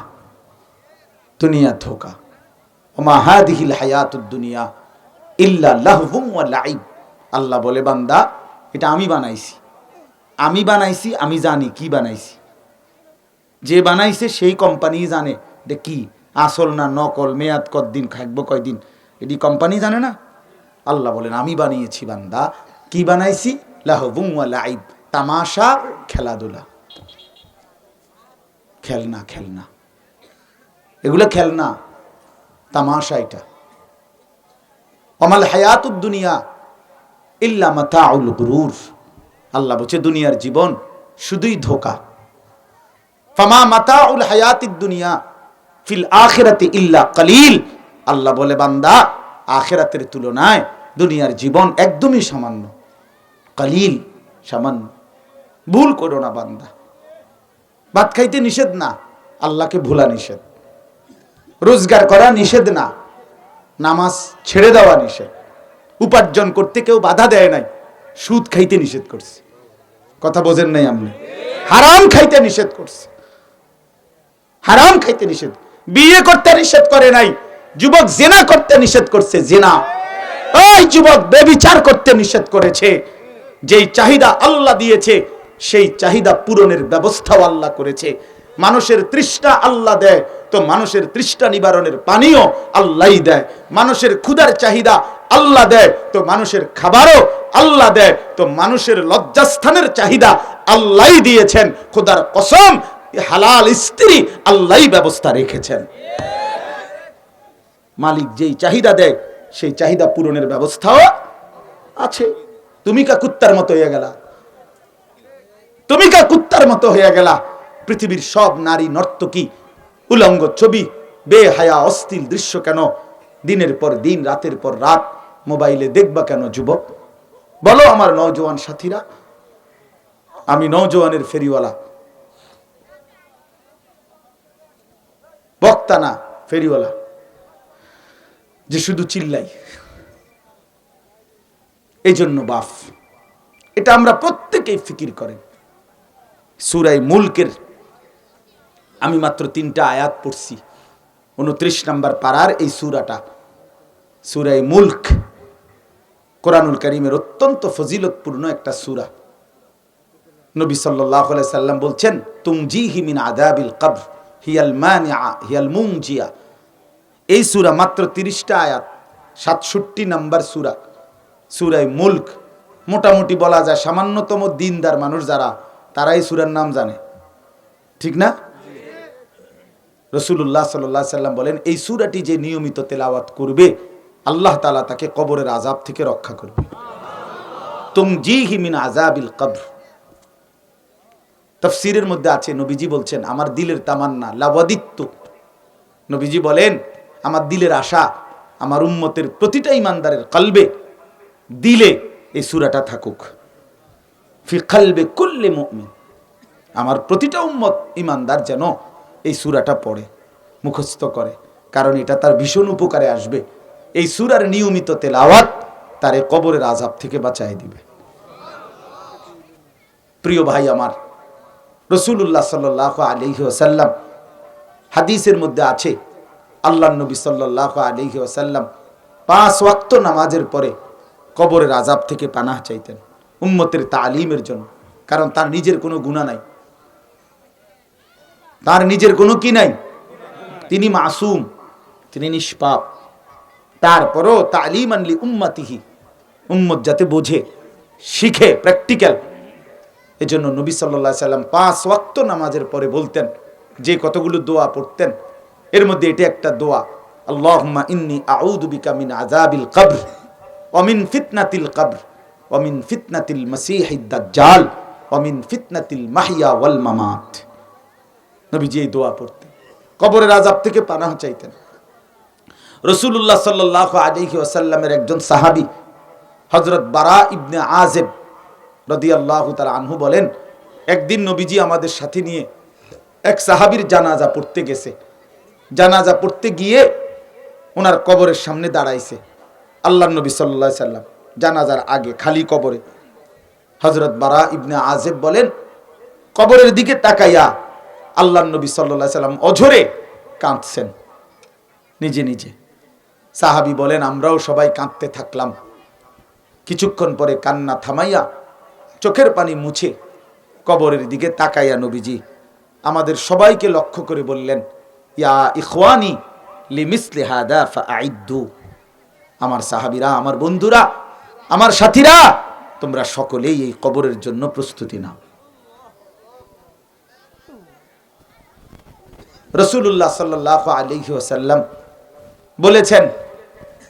দুনিয়া ধোকা। ওমা হাদিহিল হায়াতুদ দুনিয়া ইল্লা লাহবুম ওয়া লাইব। আল্লাহ বলে, বান্দা এটা আমি বানাইছি, আমি বানাইছি, আমি জানি কি বানাইছি। যে বানাইছে সেই কোম্পানি জানে এটা কি আসল না নকল, মেয়াদ কতদিন, থাকবো কয়দিন, এটি কোম্পানি জানে না। আল্লাহ বলেন, আমি বানিয়েছি বান্দা। কি বানাইছি? লাহবুম ওয়া লাইব, তামাশা, খেলাধুলা, খেলনা, খেলনা, এগুলো খেলনা, তামাশা। এটা আমাল হায়াতুদ দুনিয়া ইল্লা মাতাউল গুরুর। আল্লাহ বলছে দুনিয়ার জীবন শুধুই ধোকা। ফামা মাতাউল হায়াতিদ দুনিয়া ফিল আখিরাতি ইল্লা কলিল। আল্লাহ বলে, বান্দা আখিরাতের তুলনায় দুনিয়ার জীবন একদমই সামান্য, কলিল, সামান্য। ভুল করো না বান্দা। ভাত খাইতে নিষেধ না, আল্লাহকে ভোলা নিষেধ। রোজগার করা নিষেধ না, নামাজ ছেড়ে দেওয়া নিষেধ। উপার্জন করতে কেউ বাধা দেয় নাই, সুদ খাইতে নিষেধ করছে। কথা বোঝেন নাই আপনি? হারাম খাইতে নিষেধ করছে, হারাম খাইতে নিষেধ। বিয়ে করতে নিষেধ করে নাই, যুবক জিনা করতে নিষেধ করছে, জিনা। ওই যুবক ব্যভিচার করতে নিষেধ করেছে। যেই চাহিদা আল্লাহ দিয়েছে সেই চাহিদা পূরণের ব্যবস্থাও আল্লাহ করেছে। মানুষের তৃষ্ণা আল্লাহ দেয়, তো মানুষের তৃষ্ণা নিবারণের পানিও আল্লাহই দেয়। মানুষের ক্ষুধার চাহিদা আল্লাহ দেয়, তো মানুষের খাবারও আল্লাহ দেয়। তো মানুষের লজ্জাস্থানের চাহিদা আল্লাহই দিয়েছেন। খোদার কসম, হালাল স্ত্রী আল্লাহই ব্যবস্থা রেখেছেন। মালিক যেই চাহিদা দেয় সেই চাহিদা পূরণের ব্যবস্থাও আছে। তুমি কা কুত্তার মতো হয়ে গেলা, তুমি কা কুত্তার মতো হয়ে গেলা। পৃথিবীর সব নারী নর্তকী, উলঙ্গ ছবি, বেহায়া অশ্লীল দৃশ্য কেন দিনের পর দিন, রাতের পর রাত মোবাইলে দেখবা কেন যুবক? বলো আমার নওজোয়ান সাথীরা। আমি নওজোয়ানের ফেরিওয়ালা, বক্তা না, ফেরিওয়ালা, যে শুধু চিল্লাই। এই জন্য বাপ, এটা আমরা প্রত্যেকেই ফিকির করেন। সূরা মুলকের আমি মাত্র 3টা আয়াত পড়ছি, 29 নম্বর পারার এই সূরাটা, সূরা মুলক, কোরআনুল কারীমের অত্যন্ত ফজিলতপূর্ণ একটা সূরা। নবী সাল্লাল্লাহু আলাইহি সাল্লাম বলছেন, তুমজিহি মিন আযাবিল কবর হিয়াল মানিআ হিয়াল মুনজিয়া। এই সূরা মাত্র 30টা আয়াত, 67 নম্বর সূরা, সূরা মুলক। মোটামুটি বলা যায় সামান্যতম দিনদার মানুষ যারা, তারা এই সূরার নাম জানে, ঠিক না? রাসূলুল্লাহ সাল্লাল্লাহু আলাইহি সাল্লাম বলেন, এই সূরাটি যে নিয়মিত তেলাওয়াত করবে আল্লাহ তাআলা তাকে কবরের আযাব থেকে রক্ষা করবে। তুমজিহি মিন আযাবিল কবর। তাফসীরের মধ্যে আছে, নবীজি বলছেন, আমার দিলের তামান্না লাওয়াদিত্তু, নবীজি বলেন আমার দিলের আশা আমার উম্মতের প্রতিটা ইমানদারের কলবে, দিলে এই সূরাটা থাকুক। ফি কলবে কুল্লি মুমিন, আমার প্রতিটা উম্মত ইমানদার যেন এই সূরাটা পড়ে, মুখস্থ করে, কারণ এটা তার ভীষণ উপকারে আসবে। এই সূরার নিয়মিত তেলাওয়াত তারে কবরের আযাব থেকে বাঁচায় দিবে। প্রিয় ভাই আমার, রাসূলুল্লাহ সাল্লাল্লাহু আলাইহি ওয়াসাল্লাম হাদিসের মধ্যে আছে, আল্লাহর নবী সাল্লাল্লাহু আলাইহি ওয়াসাল্লাম 5 ওয়াক্ত নামাজের পরে কবরের আযাব থেকে পানাহ চাইতেন উম্মতের তালিমের জন্য। কারণ তার নিজের কোনো গুনাহ নাই, তার নিজের কোনো কি নাই, তিনি মাসুম, তিনি নিষ্পাপ। তারপরও তালিমান লি উম্মতিহি, উম্মত যাতে বোঝে, শিখে, প্র্যাকটিক্যাল। এজন্য নবী সাল্লাল্লাহু আলাইহি সাল্লাম 5 ওয়াক্ত নামাজের পরে বলতেন যে কতগুলো দোয়া পড়তেন, এর মধ্যে এটা একটা দোয়া, আল্লাহুম্মা ইন্নী আউযু বিকা মিন আযাবিল কবর ওয়া মিন ফিতনাতিল কবর ওয়া মিন ফিতনাতিল মাসীহিদ দাজ্জাল ওয়া মিন ফিতনাতিল মাহইয়া ওয়াল মামাত। নবীজি এই দোয়া পড়তেন, কবরের আযাব থেকে পানাহ চাইতেন। রাসূলুল্লাহ সাল্লাল্লাহু আলাইহি ওয়াসাল্লামের একজন সাহাবী হযরত বারা ইবনে আযিব রাদিয়াল্লাহু তাআলা আনহু বলেন, একদিন নবীজি আমাদের সাথে নিয়ে এক সাহাবীর জানাজা পড়তে গেছে। জানাজা পড়তে গিয়ে ওনার কবরের সামনে দাঁড়াইছে আল্লাহর নবী সাল্লাল্লাহু আলাইহি সাল্লাম, জানাজার আগে খালি কবরে। হযরত বারা ইবনে আযিব বলেন, কবরের দিকে তাকাইয়া আল্লাহর নবী সাল্লাল্লাহু আলাইহি সাল্লাম অঝরে কাঁদছেন নিজে নিজে। সাহাবী বলেন, আমরাও সবাই কাঁদতে থাকলাম। কিছুক্ষণ পরে কান্না থামাইয়া চোখের পানি মুছে কবরের দিকে তাকাইয়া নবীজি আমাদের সবাইকে লক্ষ্য করে বললেন, ইয়া ইখওয়ানি লিমিসলি হাদা ফাআইদ্দু, আমার সাহাবীরা, আমার বন্ধুরা, আমার সাথীরা, তোমরা সকলেই এই কবরের জন্য প্রস্তুতি নাও। রাসূলুল্লাহ সাল্লাল্লাহু আলাইহি ওয়াসাল্লাম বলেছেন,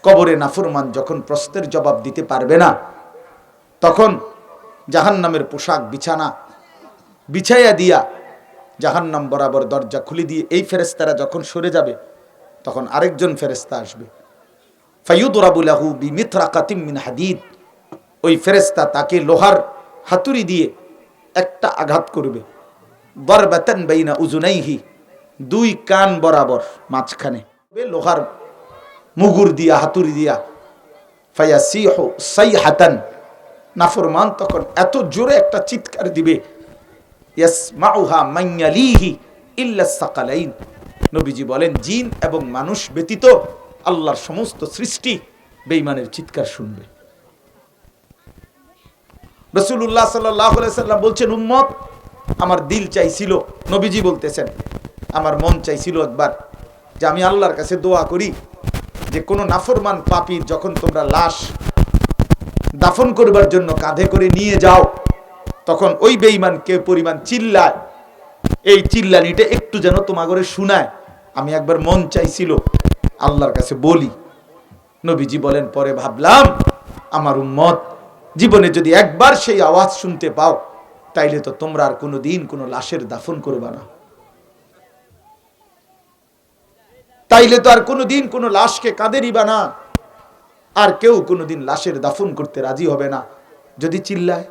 কবরে নাফরমান যখন প্রশ্নের জবাব দিতে পারবে না, তখন জাহান্নামের পোশাক বিছানা বিছাইয়া দিয়া জাহান্নাম বরাবর দরজা খুলে দিয়ে এই ফেরেশতারা যখন সরে যাবে, তখন আরেকজন ফেরেশতা আসবে, ফায়ুদরাবু লাহু বিমিতরাকাতিম মিন হাদিদ, ওই ফেরেশতা তাকে লোহার হাতুড়ি দিয়ে একটা আঘাত করবে, দারবাতান বাইনা উযুনাইহি, 2 কান বরাবর মাঝখানে, লোহার মুগুর দিয়া, হাতুড়ি দিয়া, ফায়াসিহু সাইহাতান, নাফরমান তখন এত জোরে একটা চিৎকার দিবে, ইয়াসমাউহা মান ইয়ালিহি ইল্লা সাকালাইন, নবীজি বলেন জিন এবং মানুষ ব্যতীত আল্লাহর সমস্ত সৃষ্টি বেঈমানের চিৎকার শুনবে। রাসূলুল্লাহ সাল্লাল্লাহু আলাইহি সাল্লাম বলছেন, উম্মত, আমার দিল চাইছিল, নবীজি বলতেছেন, আমার মন চাইছিল একবার যে আমি আল্লাহর কাছে দোয়া করি যে কোনো নাফরমান পাপীর যখন তোমরা লাশ দাফন করবার জন্য কাঁধে করে নিয়ে যাও, তখন ওই বেঈমানকে পরিমাণ চিল্লায়, এই চিল্লানিটা একটু যেন তোমাগরে শোনায়। আমি একবার মন চাইছিল আল্লাহর কাছে বলি। নবীজি বলেন, পরে ভাবলাম আমার উম্মত জীবনে যদি একবার সেই আওয়াজ শুনতে পাও, তাইলে তো তোমরা আর কোনোদিন কোনো লাশের দাফন করবা না, তাইলে তো আর কোনোদিন কোনো লাশকে কাঁধে নিবা না, আর কেউ কোনোদিন লাশের দাফন করতে রাজি হবে না। যদি চিল্লায়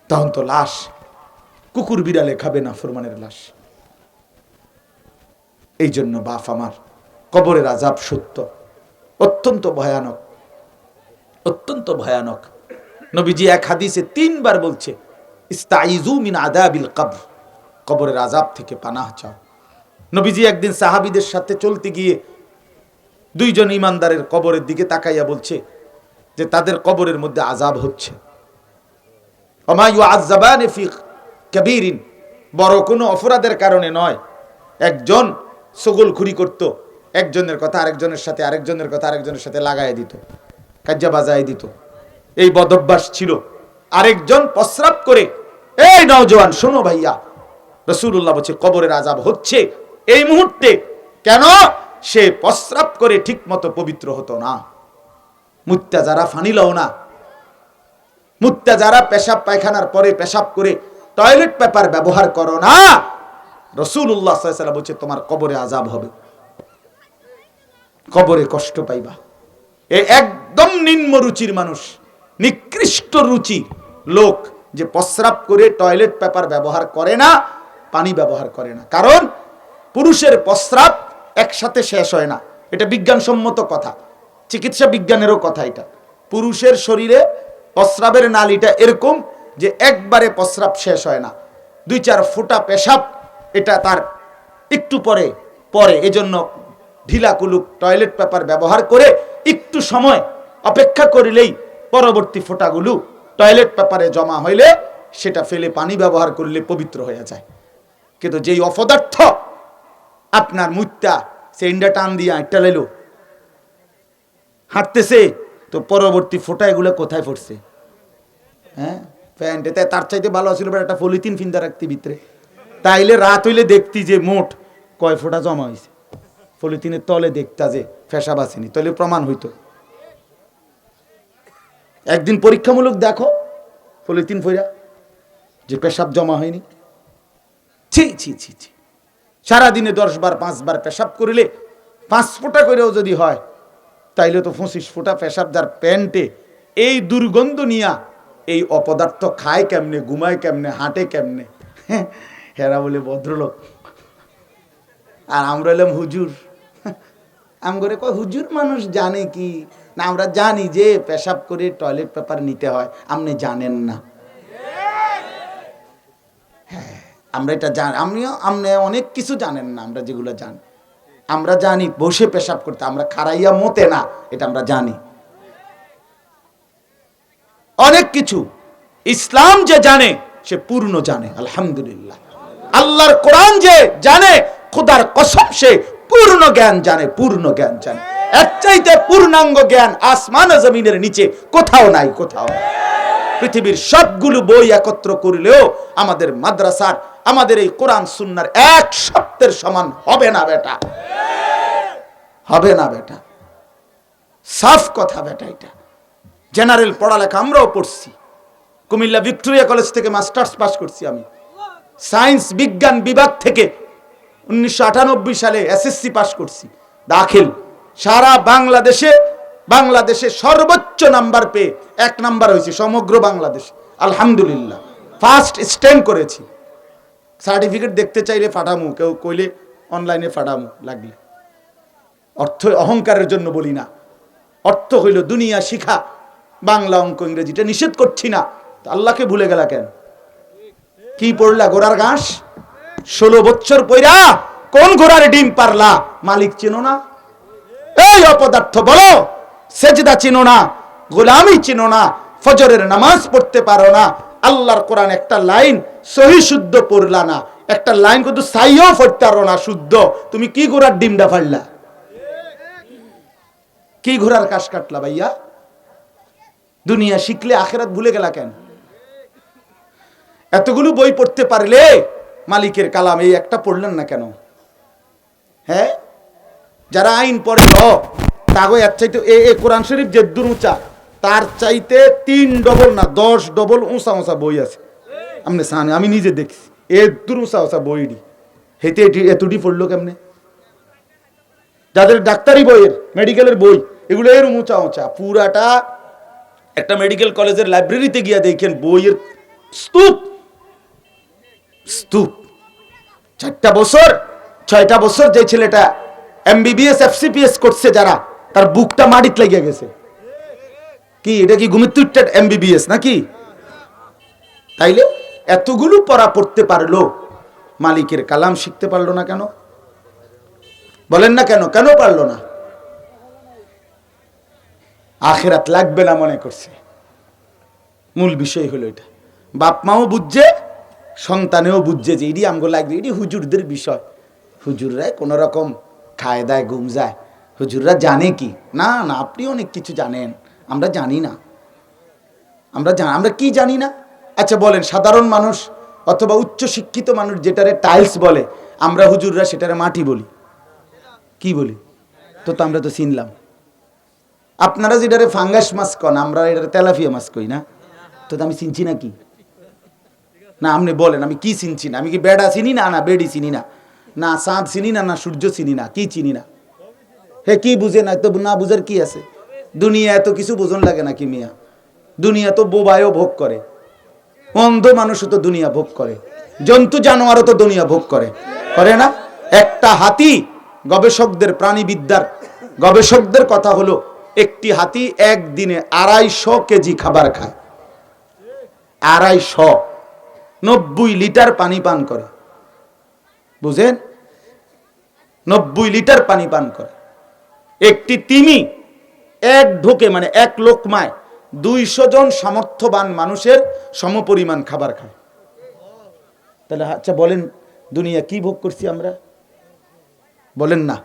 তখন তো লাশ কুকুর বিড়ালে খাবে না, ফরমানের লাশ। এই জন্য বাপ আমার, কবরের আযাব সত্য, অত্যন্ত ভয়ানক, অত্যন্ত ভয়ানক। নবীজি এক হাদিসে 3 বার বলছে, ইস্তাইযু মিন আযাবিল কবর, কবরের আযাব থেকে পানাহ চাও। নবীজি একদিন সাহাবীদের সাথে চলতে গিয়ে 2 জন ইমানদারের কবরের দিকে তাকাইয়া বলছে যে তাদের কবরের মধ্যে আযাব হচ্ছে। ওমা ইউআযাবানি ফি কাবীরিন, বড় কোনো অপরাধের কারণে নয়। একজন ছগলখুরি করত, একজনের কথা আরেকজনের সাথে, আরেকজনের কথা আরেকজনের সাথে লাগায় দিত, কাজ্জা বাজায় দিত, এই বদভ্যাস ছিল। আরেকজন প্রস্রাব করে, এই নওজোয়ান শোনো ভাইয়া, রাসূলুল্লাহ বলছে কবরের আযাব হচ্ছে এই মুহূর্তে। কেন? সে প্রস্রাব করে ঠিক মতো পবিত্র হতো না, মুত্তা যারা ফানিলাও না, মুত্তা যারা পেশাব পায়খানার পরে পেশাব করে টয়লেট পেপার ব্যবহার করো না, রাসূলুল্লাহ সাল্লাল্লাহু আলাইহি ওয়াসাল্লাম বলছে তোমার কবরে আযাব হবে। কবরে কষ্ট পাইবা। একদম নিম্ন রুচির মানুষ, নিকৃষ্ট রুচি লোক যে প্রস্রাব করে টয়লেট পেপার ব্যবহার করে না, পানি ব্যবহার করে না। কারণ পুরুষের প্রস্রাব একসাথে শেষ হয় না, এটা বিজ্ঞানসম্মত কথা, চিকিৎসা বিজ্ঞানেরও কথা। এটা পুরুষের শরীরে প্রস্রাবের নালীটা এরকম যে একবারে প্রস্রাব শেষ হয় না, 2-4 ফোঁটা পেশাব এটা তার একটু পরে পরে। এজন্য ঢিলা কুলুক টয়লেট পেপার ব্যবহার করে একটু সময় অপেক্ষা করিলেই পরবর্তী ফোঁটাগুলো টয়লেট পেপারে জমা হইলে সেটা ফেলে পানি ব্যবহার করলে পবিত্র হয়ে যায়। কিন্তু যেই অপদার্থ আপনার মুত্যা সে ইন্ডা টান দিয়ে আটটা লাইলো হাঁটতেছে, তো পরবর্তী ফোঁটা এগুলো কোথায় পড়ছে? হ্যাঁ, প্যান্টে। তার চাইতে ভালো ছিল একটা পলিথিন ফিন্দা রাখতি ভিতরে, তাইলে রাত হইলে দেখতি যে মোট কয় ফোঁটা জমা হয়েছে। পলিথিনের তলে দেখতা যে ফেসাব আসেনি, তাহলে প্রমাণ হইতো। একদিন পরীক্ষামূলক দেখো পলিথিন ফইরা যে পেশাব জমা হয়নি। ছি ছি ছি ছি, সারাদিনে 10 বার 5 বার পেশাব করিলে 5 ফোঁটা করেও যদি হয়, তাইলে তো 25 ফোঁটা পেশাব যার প্যান্টে। এই দুর্গন্ধ নিয়া এই অপদার্থ খায় কেমনে, ঘুমায় কেমনে, হাঁটে কেমনে? হেরা বলে ভদ্রলোক, আর আমরা এলাম হুজুর। আমগরে কয় হুজুর মানুষ জানে কি না? আমরা জানি যে পেশাব করে টয়লেট পেপার নিতে হয়, আপনি জানেন না। হ্যাঁ, আমরা এটা জানি, আপনি অনেক কিছু জানেন না। আমরা যেগুলো জানি, আমরা জানি বসে পেশাব করতে, আমরা খাড়াইয়া মতে না, এটা আমরা জানি। অনেক কিছু ইসলাম যে জানে সে পূর্ণ জানে, আলহামদুলিল্লাহ। আল্লাহর কোরআন যে জানে, খোদার কসম সে পূর্ণ জ্ঞান জানে, পূর্ণ জ্ঞান জানে। এর চাইতে পূর্ণাঙ্গ জ্ঞান আসমান ও জমিনের নিচে কোথাও নাই, কোথাও নাই। পৃথিবীর সবগুলো বই একত্র করলেও আমাদের মাদ্রাসার, আমাদের এই কোরআন সুন্নাহর এক শব্দের সমান হবে না বেটা, হবে না বেটা। সাফ কথা বেটা। এটা জেনারেল পড়ালেখা আমরাও পড়ছি, কুমিল্লা ভিক্টোরিয়া কলেজ থেকে মাস্টার্স পাস করছি আমি। সায়েন্স বিজ্ঞান বিভাগ থেকে 1998 সালে এসএসসি পাস করছি, দাখিল। সারা বাংলাদেশে সর্বোচ্চ নাম্বার পেয়ে 1 নাম্বার হয়েছে সমগ্র বাংলাদেশ, আলহামদুলিল্লাহ। ফার্স্ট স্ট্যান্ড করেছি। সার্টিফিকেট দেখতে চাইলে ফাটামু, কেউ কইলে অনলাইনে ফাটামু লাগলে। অর্থ অহংকারের জন্য বলি না, অর্থ হইল দুনিয়া শিখা, বাংলা অঙ্ক ইংরেজিটা নিষেধ করছি না। আল্লাহকে ভুলে গেলা কেন? কি পড়লা? ঘোড়ার ঘাস 16 বছর পইরা কোন ঘোড়ার ডিম পারলা? মালিক চিনো না? এই অপদার্থ বলো, সেজদা চিনো না, গোলামি চিনো না, ফজরের নামাজ পড়তে পারো না, আল্লাহর কোরআন একটা লাইন সহি শুদ্ধ পড়লা না, একটা লাইন কিন্তু সাইও পড়তে পারো না শুদ্ধ, তুমি কি ঘোড়ার ডিমটা ফাড়লা? কি ঘোড়ার কাশ কাটলা ভাইয়া? দুনিয়া শিখলে আখেরাত ভুলে গেলা কেন? এতগুলো বই পড়তে পারলে মালিকের কালাম এই একটা পড়লেন না কেন? হ্যাঁ, যারা আইন পড়ে তাগো এর চাইতে কোরআন শরীফ যে দূর উঁচা, তার চাইতে 3 ডবল না 10 ডবল উঁচা উঁচা বই আছে। আপনি জানেন, আমি নিজে দেখছি এ দূর উঁচা উঁচা বইডি, হেতে এতটি পড়লো কেমনে? যাদের ডাক্তারি বইয়ের, মেডিকেলের বই, এগুলো এর উঁচা উঁচা। পুরাটা একটা মেডিকেল কলেজের লাইব্রেরিতে গিয়া দেখেন বইয়ের স্তূপ স্তূপ। 6টা বছর যে ছেলেটা এমবিবিএস এফসিপিএস করছে, যারা তার বুকটা মাটিতে লেগে গেছে। কি এটা কি গুমিত্তুরটা এমবিবিএস নাকি? তাইলে এতগুলো পড়া পড়তে পারলো, মালিকের কালাম শিখতে পারলো না কেন? বলেন না কেন? কেন পারলো না? আখেরাত লাগবে না মনে করছে। মূল বিষয় হলো এটা। বাপ মাও বুঝছে, সন্তানেও বুঝছে যে এটি আমগো লাগবে, এটি হুজুরদের বিষয়। হুজুররা কোন রকম খায় দায় ঘুম যায়, হুজুররা জানে কি? না না, আপনি অনেক কিছু জানেন, আমরা জানি না। আমরা কি জানি না? আচ্ছা বলেন, সাধারণ মানুষ অথবা উচ্চ শিক্ষিত মানুষ যেটারে টাইলস বলে, আমরা হুজুররা সেটারে মাটি বলি। কি বলি? তো আমরা তো চিনলাম। আপনারা যেটারে ফাঙ্গাস মাছ কন, আমরা এটারে তেলাপিয়া মাছ কই না? তো আমি চিনছি না কি? না আপনি বলেন, আমি কি চিনছি না? আমি কি বেড়া চিনি না? না বেড়ি চিনি না? না চাঁদ চিনি না? না সূর্য চিনি না? কি চিনি না? হে কি বুঝে না, তো না বুঝার কি আছে? দুনিয়া এত কিছু বুঝন লাগে নাকি মিয়া? দুনিয়া তো বোবায়ও ভোগ করে, অন্ধ মানুষও তো দুনিয়া ভোগ করে, জন্তু জানোয়ারও তো দুনিয়া ভোগ করে, করে না? একটা হাতি, গবেষকদের, প্রাণীবিদ্যার গবেষকদের কথা হলো, একটি হাতি একদিনে 250 কেজি খাবার খায়। 250, 90 লিটার পানি পান করে। বুঝেন? 90 লিটার পানি পান করে। একটি তিমি এক ঢোকে, মানে এক লোকমায় 200 জন সামর্থ্যবান মানুষের সমপরিমাণ খাবার খায়। তাহলে আচ্ছা বলেন, দুনিয়া কি ভোগ করছি আমরা? বলেন না।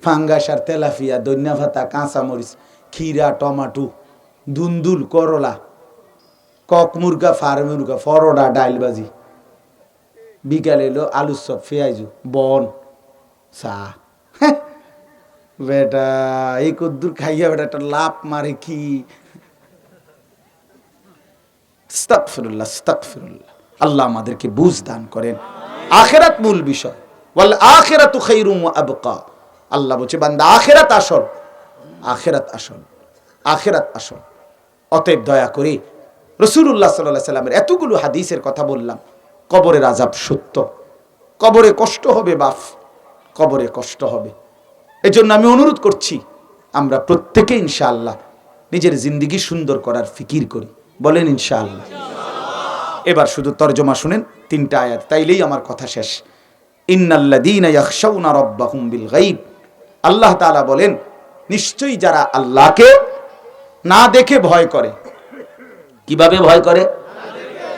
ফাঙ্গাস আর তেলাফিয়া, দৈন্যা ভাতা, কাঁচামরিচ, খিরা, টমাটো, দুন্দুল, করলা, কক মুরগা, ফার মুরগা, ফরোডা, ডাইলবাজি, বিকালে এলো আলুর চপ, পেঁয়াজু, বন, চা। বেটা এই কদ্দুর খাইয়া বেটা একটা লাভ মারে কি! আস্তাগফিরুল্লাহ, আস্তাগফিরুল্লাহ। আল্লাহ আমাদেরকে বুঝ দান করেন। আখিরাত মূল বিষয়। ওয়াল আখিরাতু খায়রুম ওয়া আবকা। আল্লাহ বলছে বান্দা আখিরাত আসল, আখিরাত আসল, আখিরাত আসল। অতএব দয়া করে রাসূলুল্লাহ সাল্লাল্লাহু আলাইহি সাল্লামের এতগুলো হাদিসের কথা বললাম। কবরের আযাব সত্য, কবরে কষ্ট হবে বাপ, কবরে কষ্ট হবে। এজন্য আমি অনুরোধ করছি, আমরা প্রত্যেকে ইনশাআল্লাহ নিজের জিন্দেগি সুন্দর করার ফিকির করি। বলেন ইনশাআল্লাহ। এবার শুধু তরজমা শুনেন, 3টা আয়াত, তাইলেই আমার কথা শেষ। ইন্নাল্লাযীনা ইয়াখশাউনা রাব্বাহুম বিল গায়ব। আল্লাহ তাআলা বলেন, নিশ্চয়ই যারা আল্লাহকে না দেখে ভয় করে। কিভাবে ভয় করে?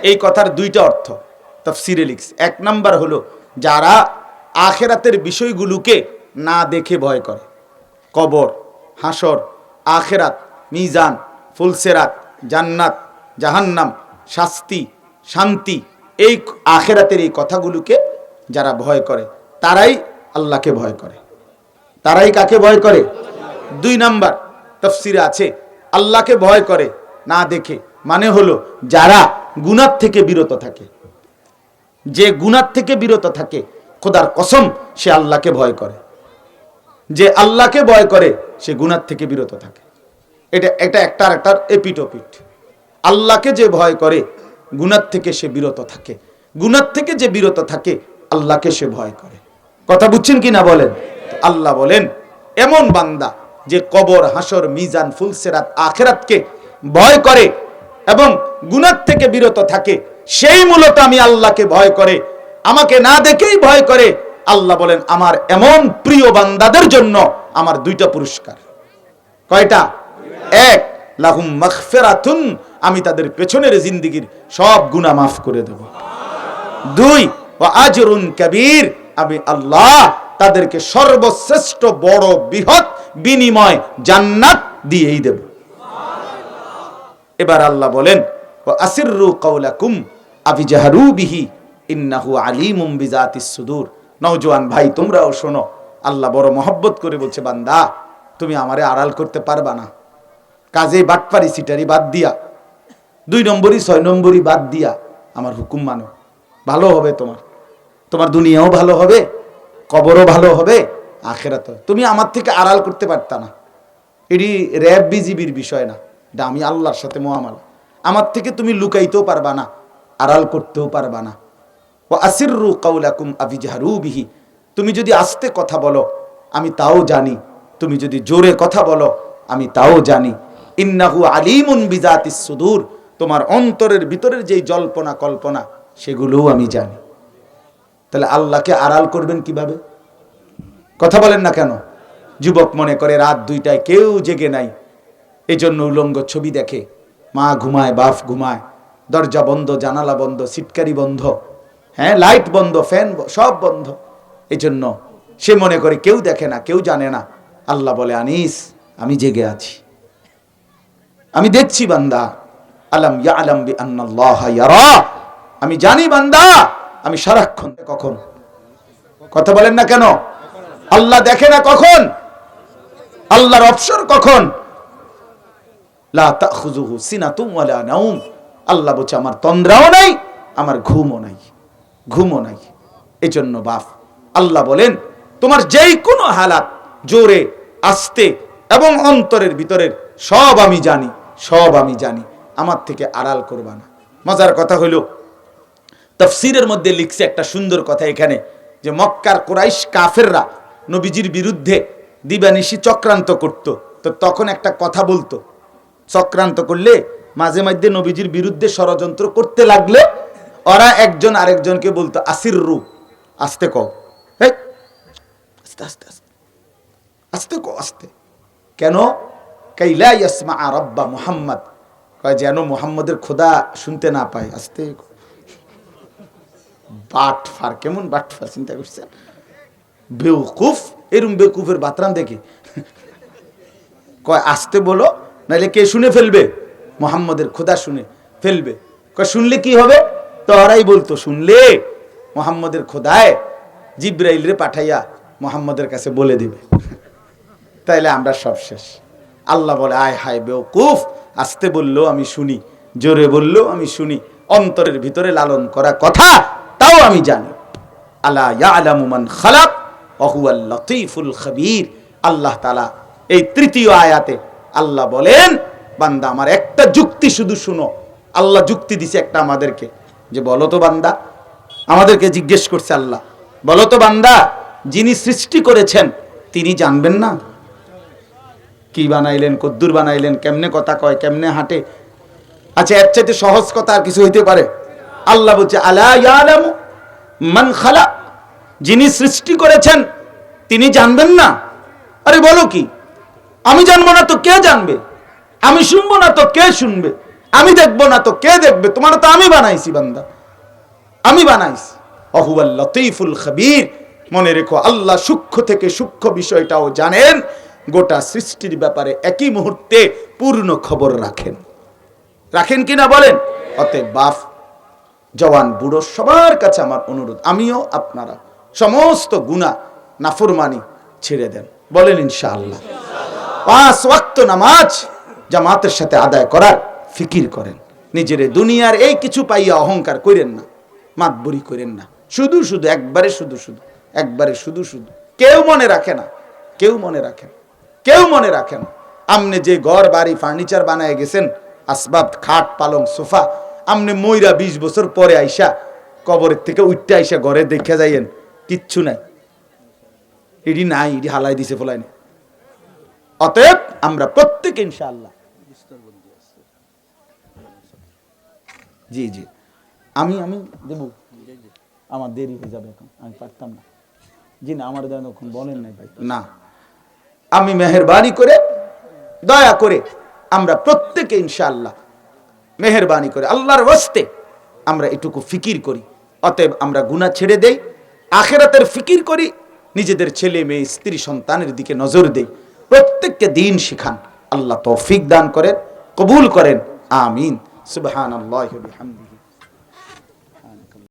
এই কথার 2টা অর্থ তাফসীরে লিখছে। 1 নাম্বার হলো যারা আখিরাতের বিষয়গুলোকে না দেখে ভয় করে। কবর, হাসর, আখিরাত, মিজান, ফুলসেরাত, জান্নাত, জাহান্নাম, শাস্তি, শান্তি, এই আখিরাতের এই কথাগুলোকে যারা ভয় করে, তারাই আল্লাহকে ভয় করে। তারাই কাকে ভয় করে? 2 নাম্বার তাফসীরে আছে, আল্লাহকে ভয় করে না দেখে, মানে হলো যারা গুনাহ থেকে বিরত থাকে। যে গুনাহ থেকে বিরত থাকে, খোদার কসম সে আল্লাহকে ভয় করে। যে আল্লাহকে ভয় করে সে গুনাহ থেকে বিরত থাকে। এটা একটার এপিটোপিট। আল্লাহকে যে ভয় করে গুনাহ থেকে সে বিরত থাকে, গুনাহ থেকে যে বিরত থাকে আল্লাহকে সে ভয় করে। কথা বুঝছেন কি না বলেন? আল্লাহ বলেন, এমন বান্দা যে কবর, হাসর, মিজান, ফুলসেরাত, আখিরাতকে ভয় করে এবং গুনাহ থেকে বিরত থাকে, সেই মূলত আমি আল্লাহকে ভয় করে, আমাকে না দেখেই ভয় করে। আল্লাহ বলেন, আমার এমন প্রিয় বান্দাদের জন্য আমার 2টা পুরস্কার। কয়টা? 1, লাহুম মাগফিরাতুন, আমি তাদের পেছনের জিন্দেগীর সব গুনাহ মাফ করে দেব। 2, ওয়া আজরুন কাবীর, আমি আল্লাহ তাদেরকে সর্বশ্রেষ্ঠ বড় বৃহৎ বিনিময় জান্নাত দিয়েই দেব। এবার আল্লাহ বলেন, ওয়া আসিররু কাওলাকুম আবিজাহরু বিহি ইন্নাহু আলিমুম বিজাতিস সুদূর। নওজোয়ান ভাই, তোমরাও শোনো, আল্লাহ বড় মহব্বত করে বলছে, বান্দা তুমি আমারে আড়াল করতে পারবা না। কাজে বাটপারি সিটারি বাদ দিয়া, 2 নম্বরই 6 নম্বরই বাদ দিয়া আমার হুকুম মানো, ভালো হবে। তোমার দুনিয়াও ভালো হবে, কবরও ভালো হবে, আখিরাতও। তুমি আমার থেকে আড়াল করতে পারতা না। এটি র্যাব বিজিবির বিষয় না, এটা আমি আল্লাহর সাথে মুআমালা। আমার থেকে তুমি লুকাইতেও পারবা না, আড়াল করতেও পারবা না। ওয়া আসিররু কাওলাকুম আবিজাহরু বিহি, তুমি যদি আস্তে কথা বলো আমি তাও জানি, তুমি যদি জোরে কথা বলো আমি তাও জানি। ইন্নাহু আলিমুন বিজাতিস সুদূর, তোমার অন্তরের ভিতরের যেই জল্পনা কল্পনা সেগুলোও আমি জানি। তাহলে আল্লাহকে আড়াল করবেন কিভাবে? কথা বলেন না কেন? যুবক মনে করে রাত 2টায় কেউ জেগে নাই, এই জন্য উলঙ্গ ছবি দেখে, মা ঘুমায়, বাপ ঘুমায়, দরজা বন্ধ, জানালা বন্ধ, সিটকারি বন্ধ, হ্যাঁ লাইট বন্ধ, ফ্যান সব বন্ধ। এই জন্য সে মনে করে কেউ দেখে না, কেউ জানে না। আল্লাহ বলে, আনিস আমি জেগে আছি, আমি দেখছি বান্দা। আলাম ইয়ালাম বিআন্নাল্লাহা ইয়ারা, আমি জানি বান্দা, আমি সারাক্ষণ। কখন? কথা বলেন না কেন? আল্লাহ দেখে না কখন? আল্লাহর অবসর কখন? লা তাখুযুহু সিনাতুম ওয়ালা নাউম, আল্লাহ বলছে আমার তন্দ্রাও নাই, আমার ঘুমও নাই, ঘুমও নাই। এজন্য বাপ আল্লাহ বলেন, তোমার যেই কোনো হালাত জোরে আস্তে এবং অন্তরের ভিতরের সব আমি জানি, সব আমি জানি, আমার থেকে আড়াল করবা না। মজার কথা হলো তাফসীরের মধ্যে লিখছে একটা সুন্দর কথা এখানে, যে মক্কার কুরাইশ কাফেররা নবীজির বিরুদ্ধে দিবানিশি চক্রান্ত করত। তো তখন একটা কথা বলতো, চক্রান্ত করলে মাঝে মাঝে নবীজির বিরুদ্ধে ষড়যন্ত্র করতে লাগলে ওরা একজন আরেকজনকে বলতো আসিররু, আস্তে কও, এই আস্তে আস্তে আস্তে আস্তে কও, আস্তে। কেন? কাইলা ইয়াসমা রাব্বা মুহাম্মদ, কয় যেন মুহাম্মদের খোদা শুনতে না পায়, আস্তে। বাটফার, কেমন বাটফার চিন্তা করছেন, বেউকুফ, এরম বেউকুফের বাতরাম দেখে কয় আসতে বলো, নাইলে কে শুনে ফেলবে, মুহাম্মদের খোদা শুনে ফেলবে। কয় শুনলে কি হবে? তো ওরাই বলতো শুনলে মুহাম্মদের খোদায় জিব্রাইল রে পাঠাইয়া মুহাম্মদের কাছে বলে দিবে, তাইলে আমরা সব শেষ। আল্লাহ বলে আয় হায় বেউকুফ, আসতে বললো আমি শুনি, জোরে বললো আমি শুনি, অন্তরের ভিতরে লালন করা কথা তাও আমি জানি। আলা ইয়ালামু মান খালাক ওয়া হুয়াল লতীফুল খবীর। আল্লাহ তাআলা এই তৃতীয় আয়াতে আল্লাহ বলেন, বান্দা আমার একটা যুক্তি শুধু শুনো। আল্লাহ যুক্তি দিছে একটা আমাদেরকে, যে বলো তো বান্দা, আমাদেরকে জিজ্ঞেস করছে আল্লাহ, বলো তো বান্দা, যিনি সৃষ্টি করেছেন তিনি জানবেন না? কি বানাইলেন, কদ্দুর বানাইলেন, কেমনে কথা কয়, কেমনে হাঁটে, আচ্ছা এর চাইতে সহজ কথা আর কিছু হইতে পারে? আল্লাহ বলছে আলা ইয়ালামু মান খালাক, যিনি সৃষ্টি করেছেন তিনি জানবেন না? আরে বলো কি, আমি জানবো না তো কে জানবে, আমি শুনবো না তো কে শুনবে, আমি দেখবো না তো কে দেখবে, তোমার তো আমি বানাইছি বান্দা, আমি বানাইছি। ওয়া হুয়াল লতীফুল খবীর। মনে রেখো আল্লাহ সূক্ষ্ম থেকে সূক্ষ্ম বিষয়টাও জানেন, গোটা সৃষ্টির ব্যাপারে একই মুহূর্তে পূর্ণ খবর রাখেন। রাখেন কিনা বলেন? অতএব বাপ জওয়ান বুড়ো সবার কাছে আমার অনুরোধ, আমিও আপনারা সমস্ত গুনাহ নাফরমানি ছেড়ে দেন, বলেন ইনশাআল্লাহ। 5 ওয়াক্ত নামাজ জামাতের সাথে আদায় করার ফিকির করেন। নিজের দুনিয়ার এই কিছু পাইয়া অহংকার করেন না, মাতবুরি করেন না, শুধু শুধু একবারে শুধু শুধু একবারে শুধু শুধু। কেউ মনে রাখে না, কেউ মনে রাখে না, কেউ মনে রাখে না। আপনি যে ঘর বাড়ি ফার্নিচার বানায় গেছেন, আসবাব খাট পালং সোফা, আপনি মইরা 20 বছর পরে আইসা কবরের থেকে উঠতে আইসা ঘরে দেখে যাইয়েন কিচ্ছু নাই, এটি নাই, এটি হালাই দিছে ফলাইনি। অতএব আমরা প্রত্যেকে ইনশাআল্লাহ, জি জি আমি দেব, আমার দেরি হয়ে যাবে এখন, আমি পারতাম না। জি না, আমার এখন বলেন নাই ভাই, না আমি মেহেরবানি করে দয়া করে আমরা প্রত্যেকে ইনশাআল্লাহ মেহেরবানি করে আল্লাহর ওয়াস্তে আমরা এটুকু ফিকির করি। অতএব আমরা গুনাহ ছেড়ে দেই, আখিরাতের ফিকির করি, নিজেদের ছেলে মেয়ে স্ত্রী সন্তানের দিকে নজর দেই, প্রত্যেককে দিন শিখান। আল্লাহ তৌফিক দান করেন, কবুল করেন, আমিন। সুবহানাল্লাহি ওয়া বিহামদিহি।